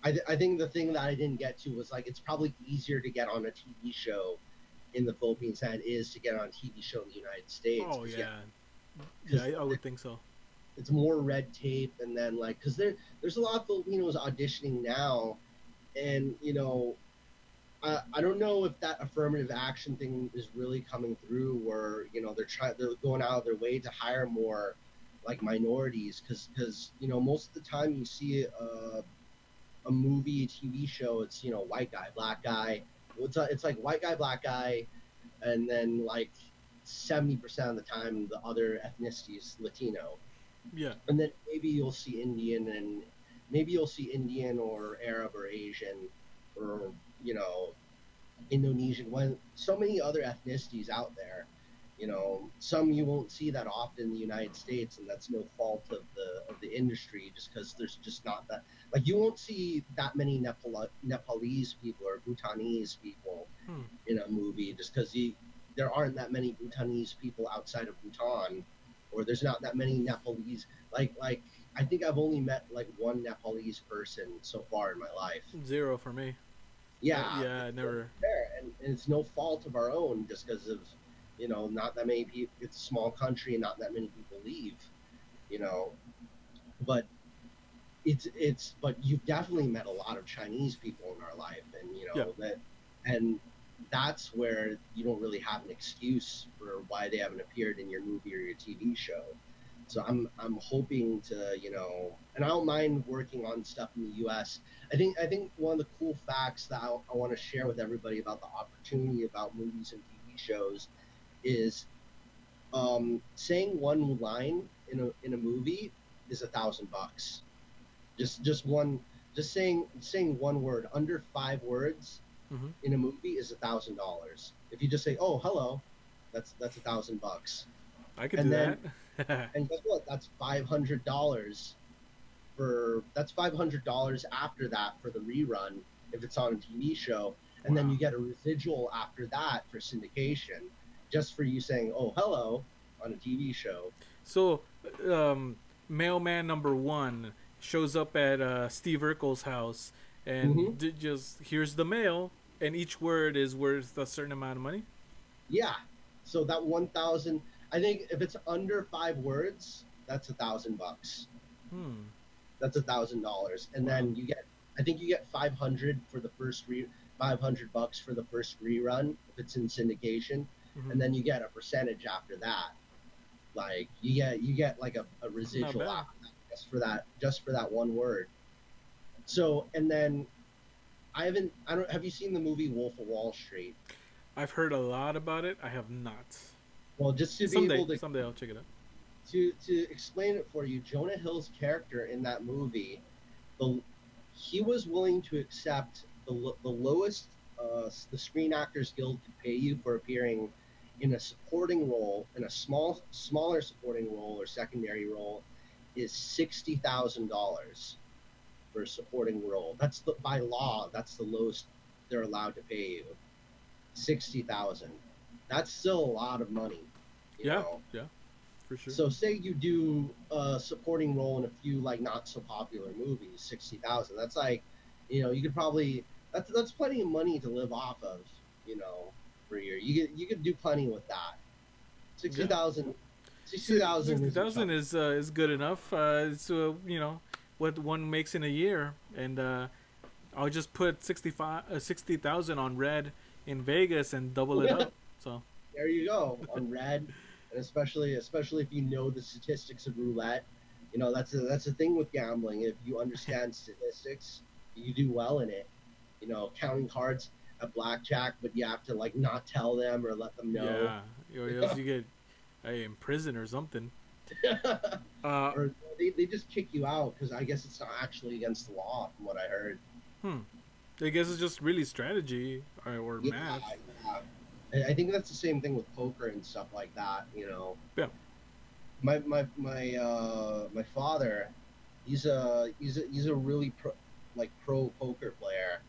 S2: I think the thing that I didn't get to was like it's probably easier to get on a TV show in the Philippines than it is to get on a TV show in the United States,
S1: Oh
S2: because yeah,
S1: yeah. Yeah,
S2: because
S1: I would think so.
S2: it's more red tape, and then like because there's a lot of Filipinos auditioning now, and you know, I don't know if that affirmative action thing is really coming through, where you know they're going out of their way to hire more like minorities, because you know most of the time you see a movie, a TV show, it's, you know, white guy, black guy. It's like white guy, black guy, and then like 70% of the time the other ethnicity is Latino,
S1: Yeah.
S2: and then maybe you'll see Indian, and maybe you'll see Indian or Arab or Asian, or you know, Indonesian, when so many other ethnicities out there. You know, some you won't see that often in the United States, and that's no fault of the industry, just because there's just not that, like you won't see that many Nepalese people or Bhutanese people
S1: Hmm.
S2: in a movie, just because there aren't that many Bhutanese people outside of Bhutan, or there's not that many Nepalese. Like I think I've only met like one Nepalese person so far in my life.
S1: Zero for me.
S2: Yeah,
S1: Yeah, I
S2: it's
S1: never.
S2: fair, and it's no fault of our own just because of not that many people. It's a small country and not that many people leave. You know, but but you've definitely met a lot of Chinese people in our life, and
S1: Yeah.
S2: and that's where you don't really have an excuse for why they haven't appeared in your movie or your TV show. So I'm hoping to, and I don't mind working on stuff in the U.S. I think one of the cool facts that I want to share with everybody about the opportunity about movies and TV shows is saying one line in a movie is $1,000. Just one, just saying one word under 5 words
S1: Hmm.
S2: in a movie is $1,000. If you just say, "Oh, hello," that's $1,000.
S1: I could do
S2: And then
S1: that.
S2: and guess what? That's $500 after that for the rerun if it's on a TV show, and then
S1: Wow.
S2: you get a residual after that for syndication, just for you saying, "Oh, hello" on a TV show.
S1: So, um, mailman number one shows up at Steve Urkel's house and
S2: Hmm.
S1: just here's the mail, and each word is worth a certain amount of money.
S2: Yeah. So that 1,000, I think if it's under 5 words, that's $1,000.
S1: Hmm.
S2: That's $1,000, and
S1: Wow.
S2: then I think you get 500 bucks for the first rerun if it's in syndication,
S1: Hmm.
S2: and then you get a percentage after that. Like you get like a
S1: Not
S2: residual
S1: bad.
S2: after that, just for that one word. So and then I don't have you seen the movie Wolf of Wall Street?
S1: I've heard a lot about it. I have not.
S2: Well, just to be
S1: Someday,
S2: able to
S1: someday I'll check it out.
S2: explain it for you, Jonah Hill's character in that movie, the he was willing to accept the lowest the Screen Actors Guild could pay you for appearing in a supporting role, in a smaller supporting role or secondary role, is $60,000 for a supporting role. By law, that's the lowest they're allowed to pay you. 60,000. That's still a lot of money, you
S1: Yeah,
S2: know.
S1: yeah, for sure.
S2: So say you do a supporting role in a few like not so popular movies, 60,000. That's like, you could probably that's plenty of money to live off of, for a year. You could do plenty with that. Sixty
S1: Yeah,
S2: thousand, sixty
S1: Si-
S2: thousand
S1: sixty
S2: is a
S1: thousand
S2: chunk.
S1: is good enough. It's what one makes in a year, and I'll just put 60,000 on red in Vegas and double it up. So
S2: There you go on red, and especially if you know the statistics of roulette. That's the thing with gambling. If you understand statistics, you do well in it. Counting cards at blackjack, but you have to like not tell them or let them know,
S1: yeah, or else you get in prison or something. Uh,
S2: or they just kick you out because I guess it's not actually against the law, from what I heard.
S1: hmm. I guess it's just really strategy or
S2: Yeah,
S1: math.
S2: yeah. I think that's the same thing with poker and stuff like that.
S1: Yeah.
S2: My father, he's a really pro poker player,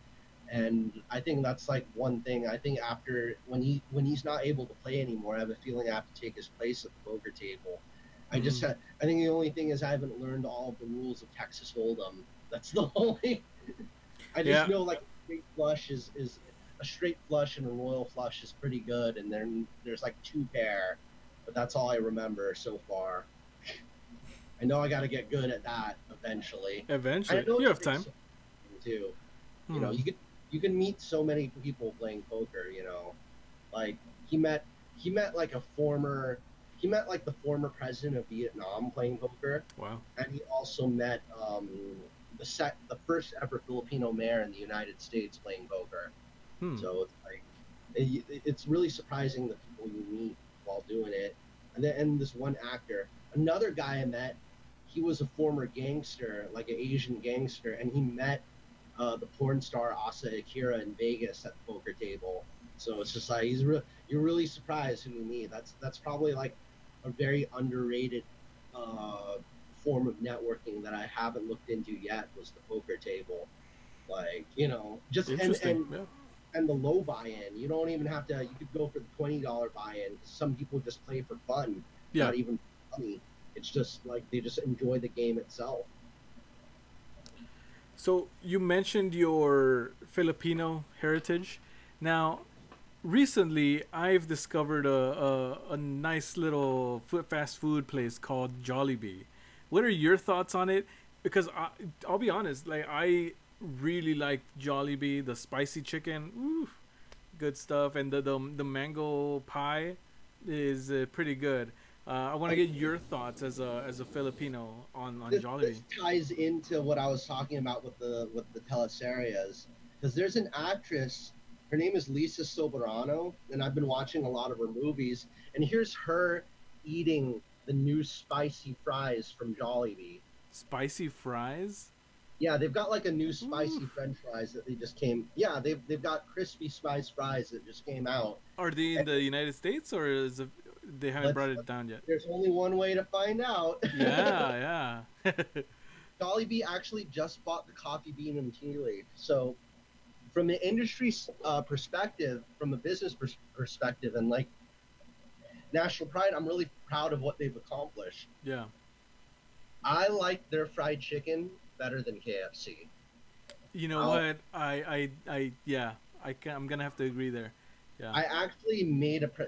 S2: and I think that's like one thing. I think after when he's not able to play anymore, I have a feeling I have to take his place at the poker table.
S1: Mm-hmm.
S2: I think the only thing is I haven't learned all of the rules of Texas Hold'em. That's the only. I just
S1: Yeah.
S2: know like a straight flush and a royal flush is pretty good, and then there's like two pair, but that's all I remember so far. I know I got to get good at that eventually. I
S1: Eventually,
S2: know
S1: you
S2: it's a
S1: have
S2: big
S1: time.
S2: social thing too.
S1: Hmm.
S2: You can meet so many people playing poker. Like he met like the former president of Vietnam playing poker,
S1: Wow.
S2: and he also met the first ever Filipino mayor in the United States playing poker.
S1: Hmm.
S2: So it's like it's really surprising the people you meet while doing it. And this one actor, another guy I met, he was a former gangster, like an Asian gangster, and he met the porn star Asa Akira in Vegas at the poker table. So it's just like you're really surprised who you meet. That's probably like a very underrated uh, form of networking that I haven't looked into yet was the poker table. Like just
S1: Interesting. Yeah.
S2: and the low buy-in. You don't even have to. You could go for the $20 buy-in because some people just play for fun,
S1: Yeah.
S2: not even. money. It's just like they just enjoy the game itself.
S1: So you mentioned your Filipino heritage. Now, recently I've discovered a nice little fast food place called Jollibee. What are your thoughts on it? Because I'll be honest, like I really like Jollibee, the spicy chicken, ooh, good stuff, and the mango pie is pretty good. I want to
S2: Like
S1: get your thoughts as a Filipino on
S2: this
S1: Jollibee.
S2: ties into what I was talking about with the teleserias, because there's an actress. Her name is Lisa Soberano, and I've been watching a lot of her movies. And here's her eating the new spicy fries from Jollibee.
S1: Spicy fries.
S2: Yeah, they've got like a new
S1: Ooh.
S2: spicy French fries that they just came. Yeah, they've got crispy spice fries that just came out.
S1: Are they in
S2: And
S1: the United States or they haven't brought it down yet?
S2: there's only one way to find out.
S1: Yeah, yeah.
S2: Jollibee actually just bought the coffee bean and tea leaf. So from the industry perspective, from a business perspective, and like national pride, I'm really proud of what they've accomplished.
S1: Yeah.
S2: I like their fried chicken better than KFC.
S1: You know
S2: I'll,
S1: what? Yeah. I'm gonna have to agree there. Yeah.
S2: I actually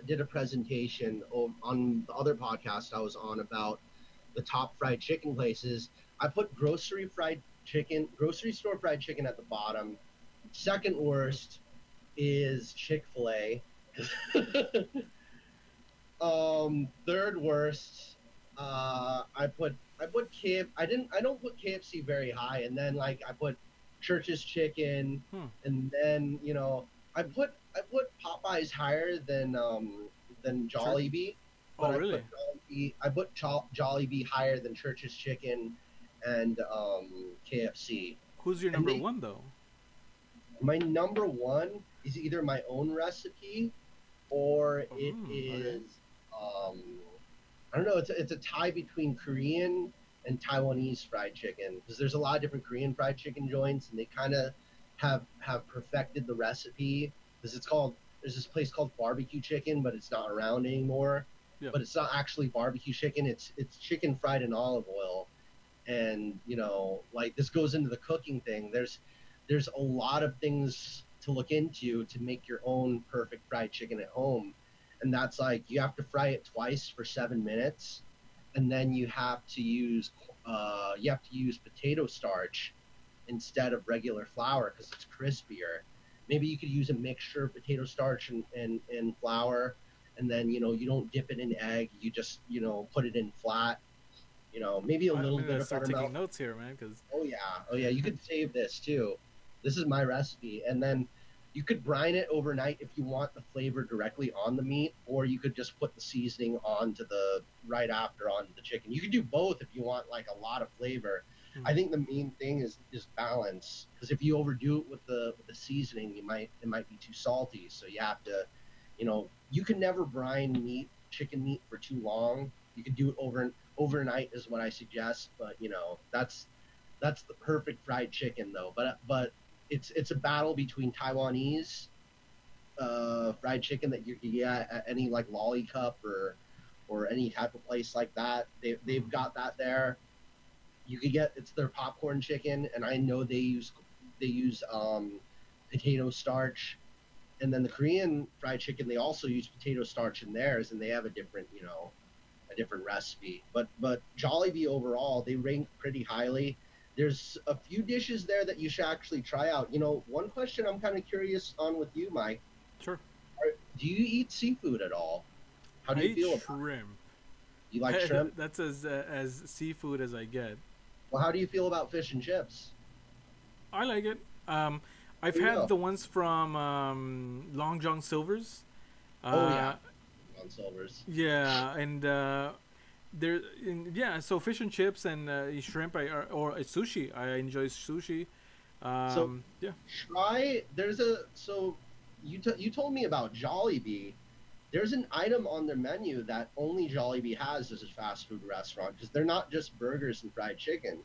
S2: did a presentation on the other podcast I was on about the top fried chicken places. I put grocery store fried chicken at the bottom. Second worst is Chick-fil-A. Third worst, I don't put KFC very high, and then like I put Church's Chicken,
S1: Hmm.
S2: and then I put Popeyes higher than
S1: Church.
S2: Jollibee, but
S1: Oh, really?
S2: I put Jollibee higher than Church's Chicken and KFC.
S1: Who's your
S2: And
S1: number one though?
S2: my number one is either my own recipe or it
S1: Okay.
S2: is um, I don't know. It's a tie between Korean and Taiwanese fried chicken because there's a lot of different Korean fried chicken joints, and they kind of have perfected the recipe because it's called there's this place called barbecue chicken, but it's not around anymore.
S1: Yeah.
S2: But it's not actually barbecue chicken. It's chicken fried in olive oil, and like this goes into the cooking thing. There's a lot of things to look into to make your own perfect fried chicken at home, and that's like you have to fry it twice for 7 minutes, and then you have to use potato starch instead of regular flour because it's crispier. Maybe you could use a mixture of potato starch and flour, and then you don't dip it in egg. You just put it in flat. Maybe a
S1: I'm
S2: little bit
S1: gonna
S2: of
S1: start taking
S2: buttermilk.
S1: notes here, man. Cause
S2: Oh yeah, oh yeah. You could save this too. This is my recipe, and then you could brine it overnight if you want the flavor directly on the meat, or you could just put the seasoning onto the right after onto the chicken. You could do both if you want like a lot of flavor. I think the main thing is balance because if you overdo it with the seasoning, it might be too salty. So you have to, you can never brine chicken meat for too long. You can do it overnight is what I suggest, but that's the perfect fried chicken though. But it's a battle between Taiwanese fried chicken that you can get at any like Lolly Cup or any type of place like that. They've got that there. You could get it's their popcorn chicken, and I know they use potato starch. And then the Korean fried chicken, they also use potato starch in theirs, and they have a different recipe. But Jollibee overall, they rank pretty highly. There's a few dishes there that you should actually try out. One question I'm kind of curious on with you, Mike.
S1: sure.
S2: Do you eat seafood at all? How do
S1: I
S2: you
S1: eat
S2: feel about it?
S1: shrimp.
S2: You like shrimp?
S1: That's as seafood as I get.
S2: Well, how do you feel about fish and chips?
S1: I like it. I've
S2: There you
S1: had
S2: go.
S1: the ones from Long John Silver's.
S2: Oh yeah,
S1: Uh,
S2: on Silvers.
S1: yeah, and yeah. So fish and chips and shrimp, or sushi. I enjoy sushi.
S2: So
S1: Yeah.
S2: try. There's a so you told me about Jollibee. There's an item on their menu that only Jollibee has as a fast food restaurant because they're not just burgers and fried chicken.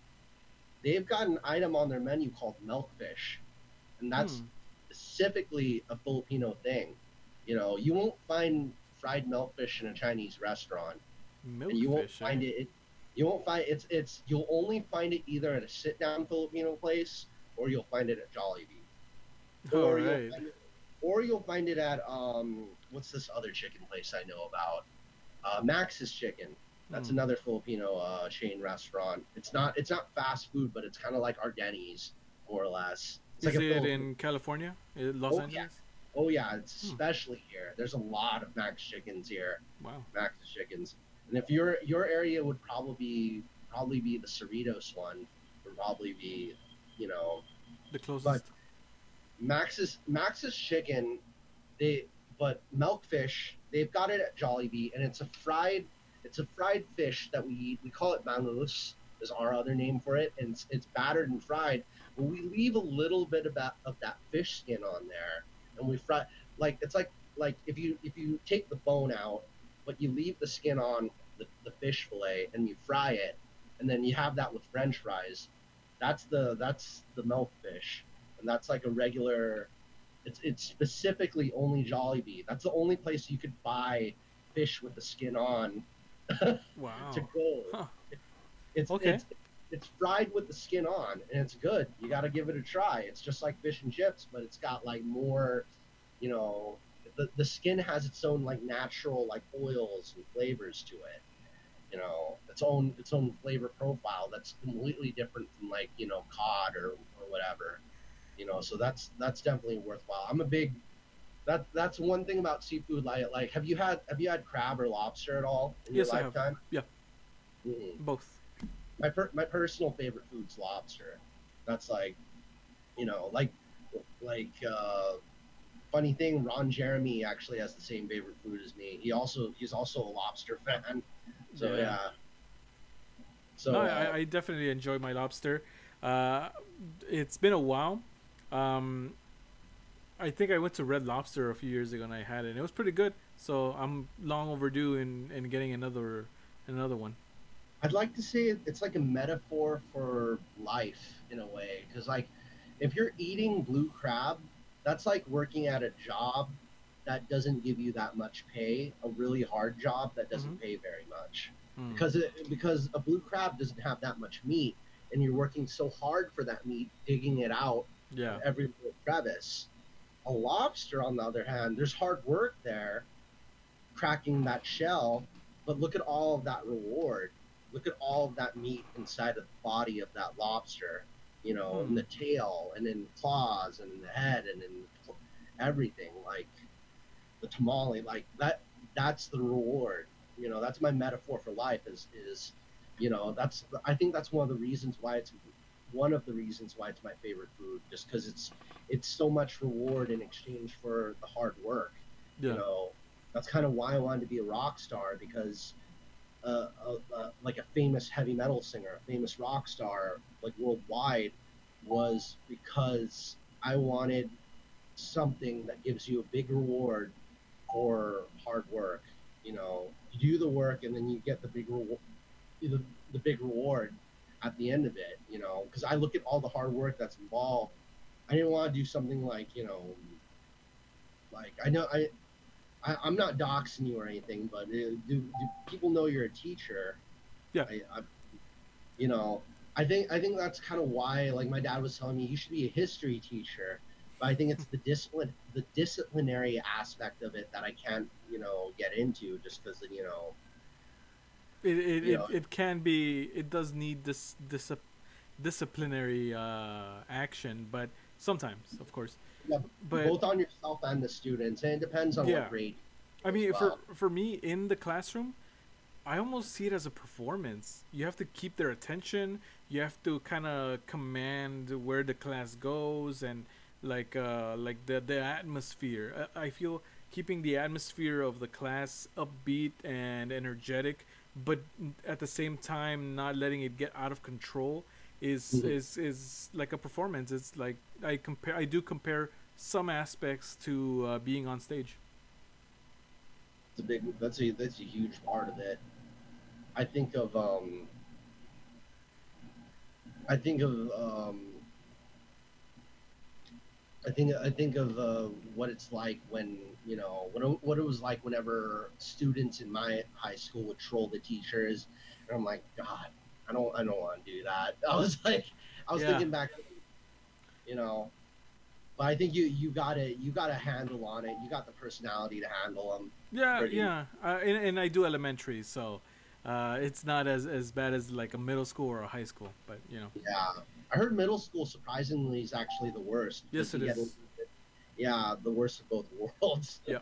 S2: They've got an item on their menu called milkfish, and that's
S1: Hmm.
S2: specifically a Filipino thing. You won't find fried milkfish in a Chinese restaurant. and you won't
S1: Milkfish, eh?
S2: find it. You won't find you'll only find it either at a sit down Filipino place, or you'll find it at Jollibee,
S1: All
S2: or you'll
S1: right.
S2: find it, or you'll find it at what's this other chicken place I know about? Max's Chicken. That's
S1: Hmm.
S2: another Filipino chain restaurant. It's not fast food, but it's kind of like our Denny's, more or less. It's like
S1: Is
S2: a
S1: it
S2: Filipino.
S1: in California? Los
S2: Oh yeah,
S1: Angeles?
S2: oh yeah. It's
S1: Hmm.
S2: especially here. There's a lot of Max Chickens here.
S1: Wow.
S2: Max's Chickens. And if your area would probably be the Cerritos one, would probably be, you know,
S1: The
S2: but
S1: closest.
S2: Max's Chicken, they but Milkfish, they've got it at Jollibee, and it's a fried fish that we eat. We call it bangus, is our other name for it, and it's battered and fried. But we leave a little bit of that fish skin on there, and we fry, like it's like if you take the bone out, but you leave the skin on the fish fillet and you fry it, and then you have that with French fries. That's the milkfish, and that's like a regular. It's specifically only Jollibee. That's the only place you could buy fish with the skin on to
S1: Wow.
S2: go.
S1: Huh.
S2: It's
S1: Okay.
S2: it's it's fried with the skin on, and it's good. You got to give it a try. It's just like fish and chips, but it's got like more, you know, the skin has its own like natural like oils and flavors to it. Its own flavor profile that's completely different from like cod or whatever. So that's definitely worthwhile. I'm a big that's one thing about seafood. Like have you had crab or lobster at all in your
S1: Yes, I have.
S2: lifetime?
S1: Yeah,
S2: Mm-mm.
S1: both.
S2: My personal favorite food's lobster. That's like funny thing. Ron Jeremy actually has the same favorite food as me. He's also a lobster fan. So
S1: Yeah.
S2: yeah.
S1: No,
S2: So
S1: I definitely enjoy my lobster. Uh, it's been a while. Um, I think I went to Red Lobster a few years ago and I had it. And it was pretty good. So I'm long overdue in getting another one.
S2: I'd like to say it's like a metaphor for life in a way, because like if you're eating blue crab, that's like working at a job that doesn't give you that much pay, a really hard job that
S1: Mm-hmm.
S2: doesn't pay very much,
S1: Mm.
S2: because a blue crab doesn't have that much meat, and you're working so hard for that meat, digging it out of
S1: Yeah.
S2: every little crevice. A lobster, on the other hand, there's hard work there, cracking that shell, but look at all of that reward. Look at all of that meat inside of the body of that lobster, in
S1: Hmm.
S2: the tail and in the claws and in the head and in everything. Like the tamale, like that. That's the reward. That's my metaphor for life. I think that's one of the reasons why it's my favorite food, just because it's so much reward in exchange for the hard work. You
S1: Yeah.
S2: know, that's kind of why I wanted to be a rock star, because like a famous heavy metal singer, a famous rock star, like worldwide, was because I wanted something that gives you a big reward for hard work. You do the work and then you get the big reward at the end of it. Because I look at all the hard work that's involved. I didn't want to do something like I know I'm not doxing you or anything, but do people know you're a teacher?
S1: Yeah.
S2: I you know I think that's kind of why, like, my dad was telling me you should be a history teacher, but I think it's the disciplinary aspect of it that I can't get into, just because
S1: It, it,
S2: you
S1: it,
S2: know
S1: it can be. It does need this disciplinary action, but sometimes, of course.
S2: yeah,
S1: But
S2: both on yourself and the students, and it depends on what
S1: yeah,
S2: grade
S1: I
S2: as
S1: mean,
S2: well.
S1: for me in the classroom, I almost see it as a performance. You have to keep their attention. You have to kind of command where the class goes and like the atmosphere. I feel keeping the atmosphere of the class upbeat and energetic, but at the same time not letting it get out of control
S2: Mhm.
S1: is like a performance. It's like I do compare some aspects to being on stage.
S2: That's a huge part of it. I think of um I think of I think of what it's like when what it was like whenever students in my high school would troll the teachers, and I'm like, God, I don't want to do that. I was
S1: Yeah.
S2: thinking back, you know, but I think you got a handle on it. You got the personality to handle them.
S1: Yeah,
S2: Pretty,
S1: yeah. And I do elementary, so it's not as bad as like a middle school or a high school. But
S2: yeah. I heard middle school surpringly is actually the worst
S1: yes,
S2: because
S1: it
S2: you get,
S1: is.
S2: yeah, the worst of both worlds.
S1: Yeah.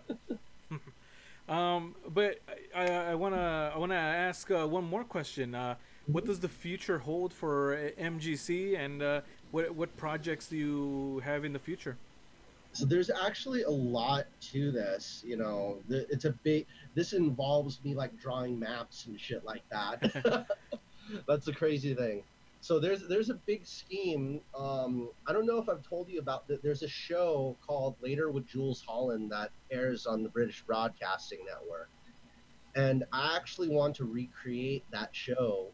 S1: But I wanna ask one more question. What does the future hold for MGC, and what projects do you have in the future?
S2: So there's actually a lot to this. It's a big. This involves me like drawing maps and shit like that. That's the crazy thing. So there's a big scheme. I don't know if I've told you about that. There's a show called Later with Jules Holland that airs on the British Broadcasting Network, and I actually want to recreate that show,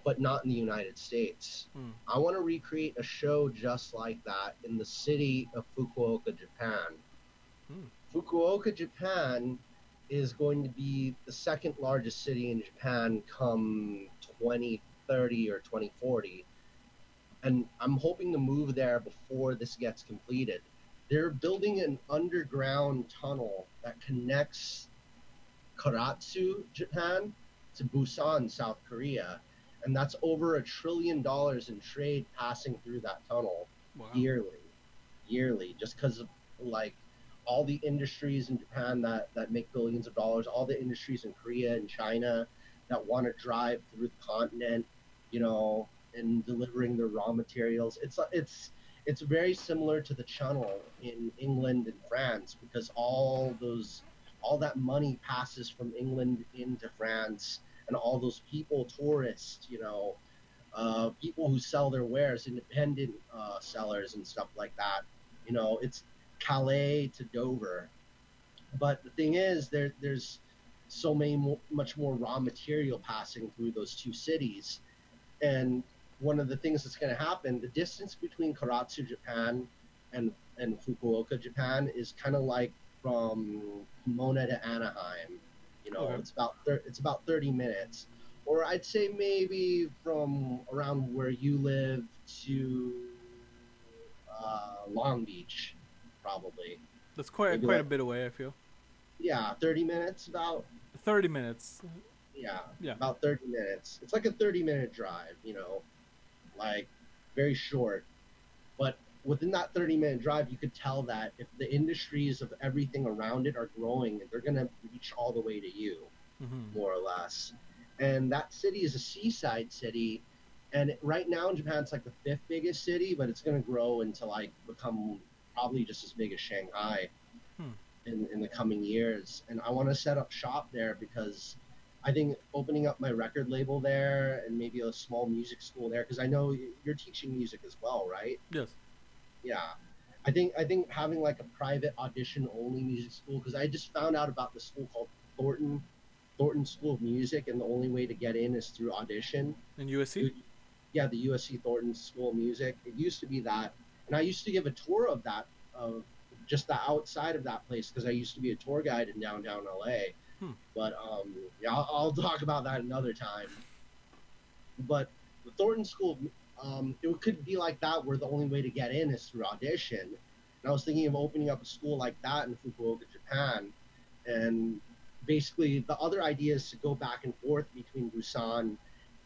S2: but not in the United States.
S1: Hmm.
S2: I want to recreate a show just like that in the city of Fukuoka, Japan.
S1: Hmm.
S2: Fukuoka, Japan is going to be the second largest city in Japan come 2030 or 2040. And I'm hoping to move there before this gets completed. They're building an underground tunnel that connects Karatsu, Japan, to Busan, South Korea. And that's over $1 trillion in trade passing through that tunnel
S1: Wow.
S2: yearly, just because of like all the industries in Japan that make billions of dollars, all the industries in Korea and China that want to drive through the continent, and delivering their raw materials. It's very similar to the channel in England and France because all that money passes from England into France, and all those people, tourists, people who sell their wares, independent sellers and stuff like that. It's Calais to Dover. But the thing is, there's so much more raw material passing through those two cities. And one of the things that's going to happen, the distance between Karatsu, Japan, and Fukuoka, Japan, is kind of like from Pomona to Anaheim.
S1: Okay.
S2: It's about 30 minutes, or I'd say maybe from around where you live to Long Beach, probably
S1: That's quite
S2: maybe
S1: quite a
S2: like,
S1: bit away. I feel
S2: yeah, 30 minutes about.
S1: 30 minutes.
S2: Yeah,
S1: Yeah.
S2: about 30 minutes. It's like a 30-minute drive, like very short. But within that 30-minute drive, you could tell that if the industries of everything around it are growing, they're going to reach all the way to you,
S1: Hmm.
S2: more or less. And that city is a seaside city. And right now in Japan, it's like the fifth biggest city, but it's going to grow into like become probably just as big as Shanghai
S1: Hmm.
S2: in the coming years. And I want to set up shop there because I think opening up my record label there and maybe a small music school there, because I know you're teaching music as well, right?
S1: Yes.
S2: Yeah. I think having like a private audition only music school, because I just found out about the school called Thornton School of Music, and the only way to get in is through audition.
S1: In USC.
S2: It- yeah, the USC Thornton School of Music. It used to be that, and I used to give a tour of that, of just the outside of that place, because I used to be a tour guide in downtown LA.
S1: Hmm.
S2: But yeah, I'll talk about that another time. But the Thornton School, it could be like that, where the only way to get in is through audition. And I was thinking of opening up a school like that in Fukuoka, Japan. And basically, the other idea is to go back and forth between Busan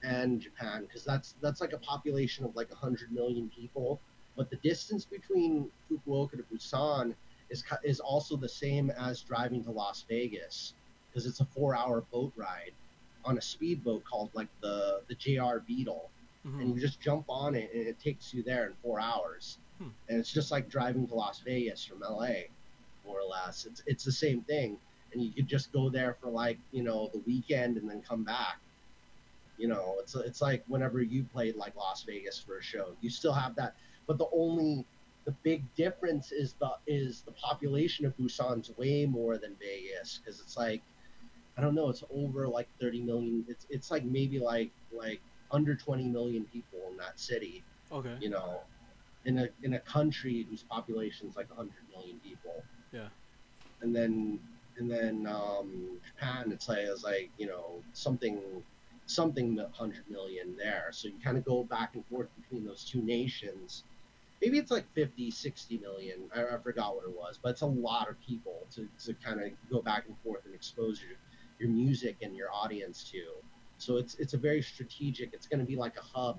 S2: and Japan, because that's like a population of like 100 million people. But the distance between Fukuoka to Busan is also the same as driving to Las Vegas, because it's a 4-hour boat ride on a speedboat called like the JR Beetle, and
S1: Hmm.
S2: you just jump on it and it takes you there in 4 hours,
S1: Hmm.
S2: and it's just like driving to Las Vegas from LA, more or less. It's the same thing, and you could just go there for like the weekend and then come back. It's like whenever you played like Las Vegas for a show, you still have that, but the big difference is the population of Busan's way more than Vegas, because it's like, I don't know, it's over like 30 million. It's like maybe like under 20 million people in that city,
S1: Okay.
S2: you know. in a country whose population is like 100 million people.
S1: Yeah.
S2: And then Japan, it's like something 100 million there. So you kind of go back and forth between those two nations. Maybe it's like 50, 60 million. I forgot what it was, but it's a lot of people to kind of go back and forth and expose your music and your audience to. So it's a very strategic. It's going to be like a hub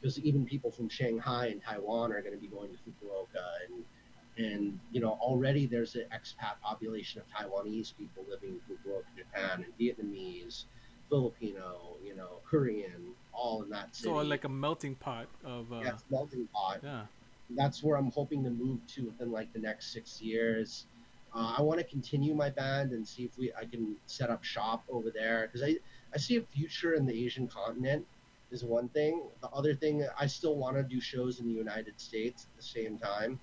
S2: because even people from Shanghai and Taiwan are going to be going to Fukuoka, and already there's an expat population of Taiwanese people living in Fukuoka, Japan, and Vietnamese, Filipino, Korean, all in that
S1: So
S2: city.
S1: like a melting pot of
S2: Yeah, it's a melting pot.
S1: yeah.
S2: That's where I'm hoping to move to within like the next 6 years. I want to continue my band and see if I can set up shop over there because I see a future in the Asian continent is one thing. The other thing, I still want to do shows in the United States at the same time.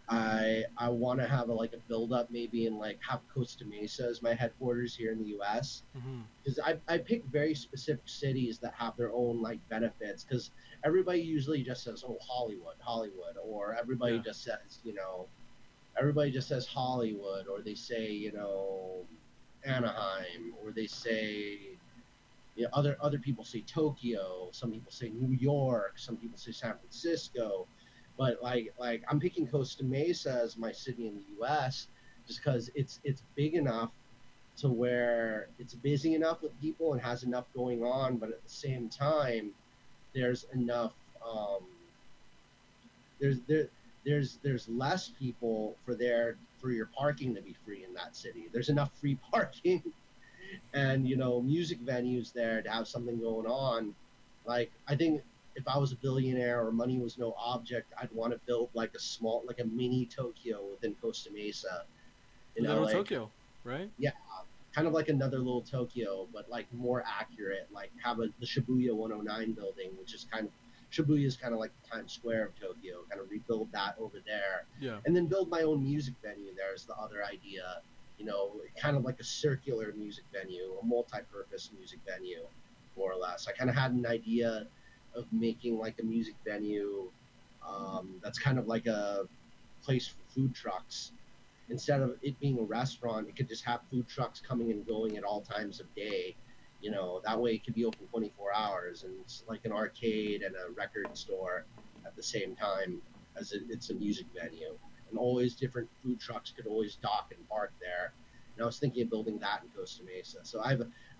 S2: I want to have like a build up maybe and like have Costa Mesa as my headquarters here in the U.S.
S1: Mm-hmm.
S2: Because I pick very specific cities that have their own like benefits because everybody usually just says, oh, Hollywood, or
S1: Yeah.
S2: everybody just says Hollywood, or they say Anaheim, or they say other people say Tokyo, some people say New York, some people say San Francisco, but like I'm picking Costa Mesa as my city in the U.S. just because it's big enough to where it's busy enough with people and has enough going on, but at the same time there's enough there's there there's less people for your parking to be free in that city. There's enough free parking and music venues there to have something going on. Like I think if I was a billionaire or money was no object, I'd want to build like a mini Tokyo within Costa Mesa in
S1: Little
S2: LA.
S1: Tokyo, right?
S2: Yeah, kind of like another little Tokyo, but like more accurate. Like have the Shibuya 109 building, which is kind of Shibuya is kind of like the Times Square of Tokyo. Kind of rebuild that over there,
S1: Yeah.
S2: and then build my own music venue. There is the other idea. Kind of like a circular music venue, a multi-purpose music venue, more or less. I kind of had an idea of making like a music venue that's kind of like a place for food trucks instead of it being a restaurant, it could just have food trucks coming and going at all times of day. That way it could be open 24 hours and it's like an arcade and a record store at the same time as it's a music venue. And always different food trucks could always dock and park there. And I was thinking of building that in Costa Mesa. So I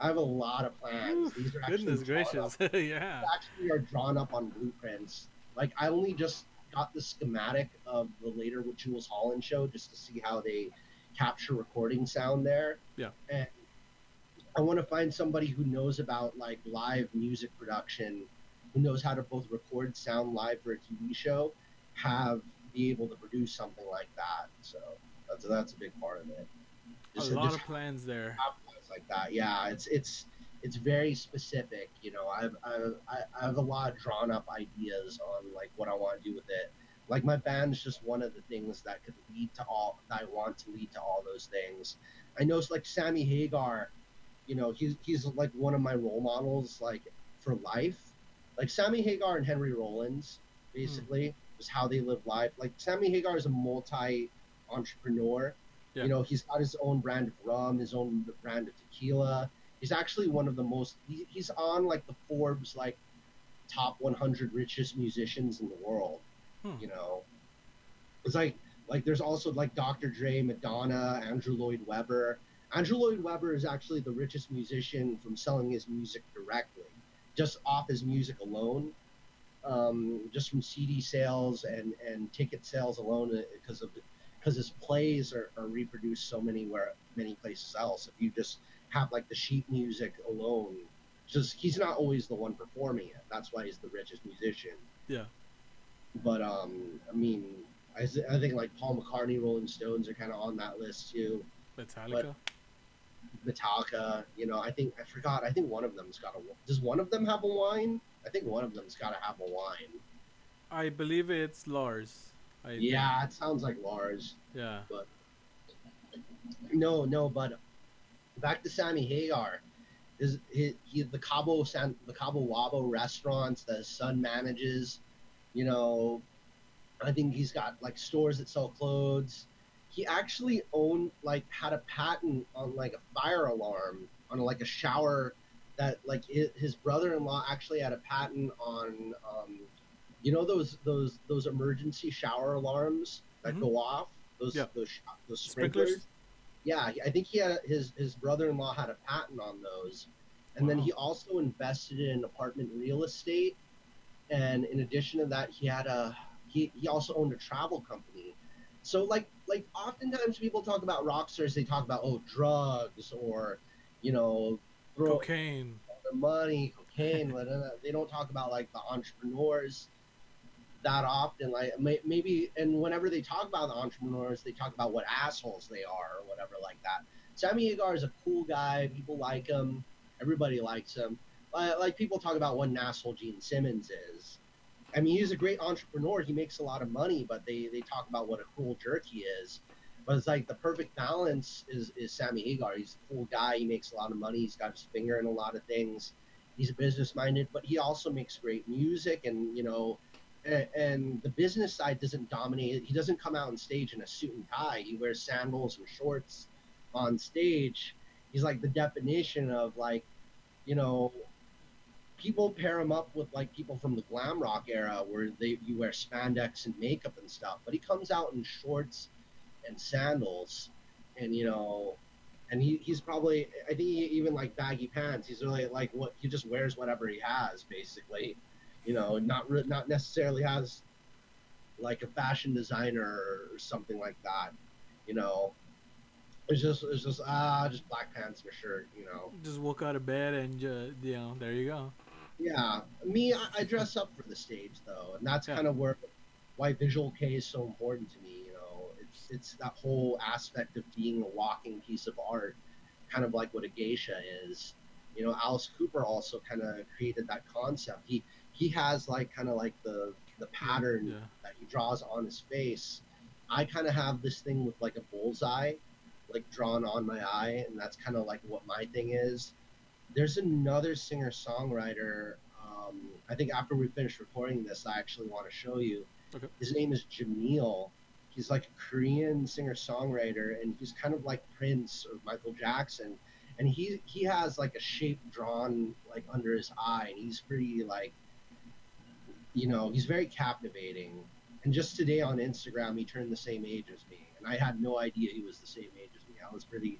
S2: have a lot of plans.
S1: Oof,
S2: These are actually
S1: goodness
S2: drawn up
S1: gracious. Yeah.
S2: actually are drawn up on blueprints. Like I only just got the schematic of the later with Jules Holland show just to see how they capture recording sound there.
S1: Yeah.
S2: And I want to find somebody who knows about like live music production, who knows how to both record sound live for a TV show, have be able to produce something like that. So that's a big part of it.
S1: A lot
S2: Just
S1: of plans there.
S2: have plans like that. Yeah, it's very specific. I have a lot of drawn up ideas on like what I want to do with it. Like my band's just one of the things that could lead to all that I want to lead to all those things. I know it's like Sammy Hagar, he's like one of my role models like for life. Like Sammy Hagar and Henry Rollins,
S1: Hmm.
S2: basically, is how they live life. Like Sammy Hagar is a multi entrepreneur.
S1: Yeah.
S2: He's got his own brand of rum, his own brand of tequila. He's actually one of the he's on like the Forbes like top 100 richest musicians in the world.
S1: Hmm.
S2: You know, it's like there's also like Dr. Dre, Madonna, Andrew Lloyd Webber. Andrew Lloyd Webber is actually the richest musician from selling his music directly, just off his music alone, just from CD sales and ticket sales alone, because his plays are reproduced many places else. If you just have like the sheet music alone, just he's not always the one performing it. That's why he's the richest musician.
S1: Yeah.
S2: But I mean, I think like Paul McCartney, Rolling Stones are kind of on that list too. But
S1: Metallica.
S2: Metallica, I forgot. I think one of them's got a. Does one of them have a wine? I think one of them's got to have a wine.
S1: I believe it's Lars. I think.
S2: Yeah, it sounds like Lars,
S1: Yeah.
S2: but no. But back to Sammy Hagar. The Cabo Wabo restaurants that his son manages. You know, I think he's got like stores that sell clothes. He actually had a patent on like a fire alarm on like a shower that like his brother-in-law actually had a patent on those emergency shower alarms that
S1: Mm-hmm.
S2: go off,
S1: Yeah.
S2: those
S1: Sprinklers.
S2: sprinklers. Yeah, I think he had his brother-in-law had a patent on those. And then he
S1: Wow.
S2: also invested in apartment real estate, and in addition to that, he also owned a travel company. So like oftentimes people talk about rock stars, they talk about, oh, drugs, or you know throw
S1: Cocaine.
S2: their money, cocaine. But they don't talk about like the entrepreneurs that often. Like maybe, and whenever they talk about the entrepreneurs, they talk about what assholes they are or whatever like that. Sammy Hagar is a cool guy. People like him. Everybody likes him. Like people talk about what an asshole Gene Simmons is. I mean, he's a great entrepreneur. He makes a lot of money, but they talk about what a cool jerk he is. But it's like the perfect balance is Sammy Hagar. He's a cool guy. He makes a lot of money. He's got his finger in a lot of things. He's business minded, but he also makes great music, and and the business side doesn't dominate. He doesn't come out on stage in a suit and tie. He wears sandals and shorts on stage. He's like the definition of like, you know, people pair him up with like people from the glam rock era where you wear spandex and makeup and stuff, but he comes out in shorts and sandals, and he's probably, I think he even like baggy pants. He's really like, what he just wears whatever he has basically, not necessarily has like a fashion designer or something like that. you know it's just black pants and a shirt.
S1: Just walk out of bed and there you go.
S2: Yeah, me, I dress up for the stage though, and that's
S1: Yeah.
S2: kind of why visual K is so important to me. It's that whole aspect of being a walking piece of art, kind of like what a geisha is. Alice Cooper also kind of created that concept. He has like kind of like the pattern
S1: Yeah.
S2: that he draws on his face. I kind of have this thing with like a bullseye, like drawn on my eye, and that's kind of like what my thing is. There's another singer songwriter. I think after we finish recording this, I actually want to show you.
S1: Okay.
S2: His name is Jameel. He's like a Korean singer songwriter, and he's kind of like Prince or Michael Jackson. And he has like a shape drawn like under his eye, and he's pretty like, he's very captivating. And just today on Instagram, he turned the same age as me, and I had no idea he was the same age as me. I was pretty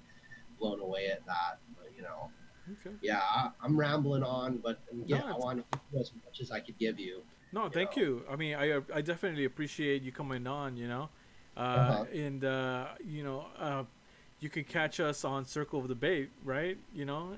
S2: blown away at that. But
S1: Okay.
S2: yeah, I'm rambling on, but again,
S1: No,
S2: I want to give you as much as I could give you.
S1: no,
S2: You
S1: thank
S2: know.
S1: you. I mean, I definitely appreciate you coming on.
S2: Uh huh.
S1: And you can catch us on Circle of Debate, right?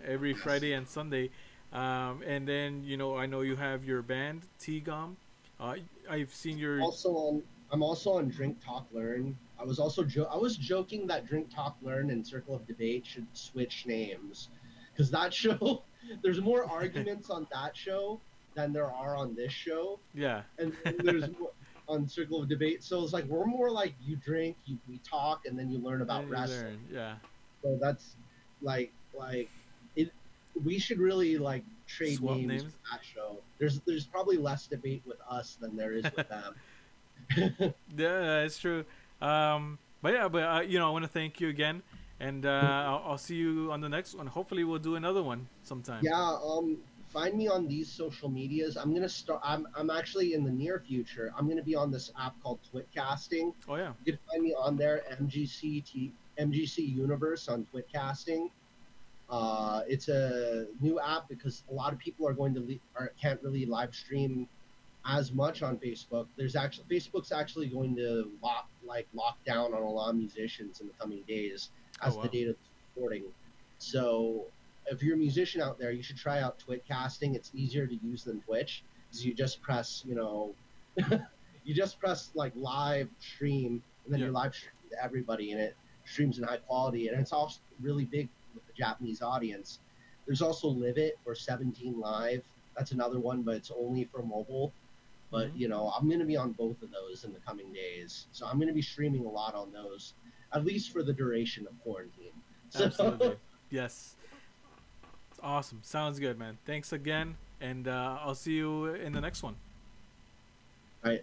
S1: Every
S2: Yes.
S1: Friday and Sunday. And then I know you have your band T Gum. I've seen your
S2: Also on. I'm also on Drink Talk Learn. I was joking that Drink Talk Learn and Circle of Debate should switch names, because that show, there's more arguments on that show than there are on this show,
S1: yeah.
S2: and then there's more on Circle of Debate. So it's like we're more like you drink, we talk, and then you learn about
S1: And you
S2: wrestling.
S1: learn, yeah.
S2: So that's like it. We should really like trade
S1: Swap
S2: names for
S1: names.
S2: that show. There's probably less debate with us than there is with them.
S1: Yeah, it's true. But yeah, but I want to thank you again, and I'll see you on the next one. Hopefully, we'll do another one sometime.
S2: Yeah, find me on these social medias. I'm actually in the near future. I'm gonna be on this app called Twitcasting.
S1: Oh yeah.
S2: You can find me on there, MGC Universe on Twitcasting. It's a new app because a lot of people are going to or can't really live stream as much on Facebook. Facebook's actually going to lock down on a lot of musicians in the coming days
S1: Oh
S2: as the
S1: wow.
S2: date of this recording. So if you're a musician out there, you should try out Twitcasting. It's easier to use than Twitch because you just press, you just press like live stream, and then
S1: Yeah.
S2: you're live streaming to everybody, and it streams in high quality, and it's also really big with the Japanese audience. There's also Live It or 17 Live. That's another one, but it's only for mobile. But
S1: Hmm.
S2: I'm going to be on both of those in the coming days, so I'm going to be streaming a lot on those, at least for the duration of quarantine. So,
S1: Absolutely. Yes. It's awesome. Sounds good, man. Thanks again, and I'll see you in the next one.
S2: I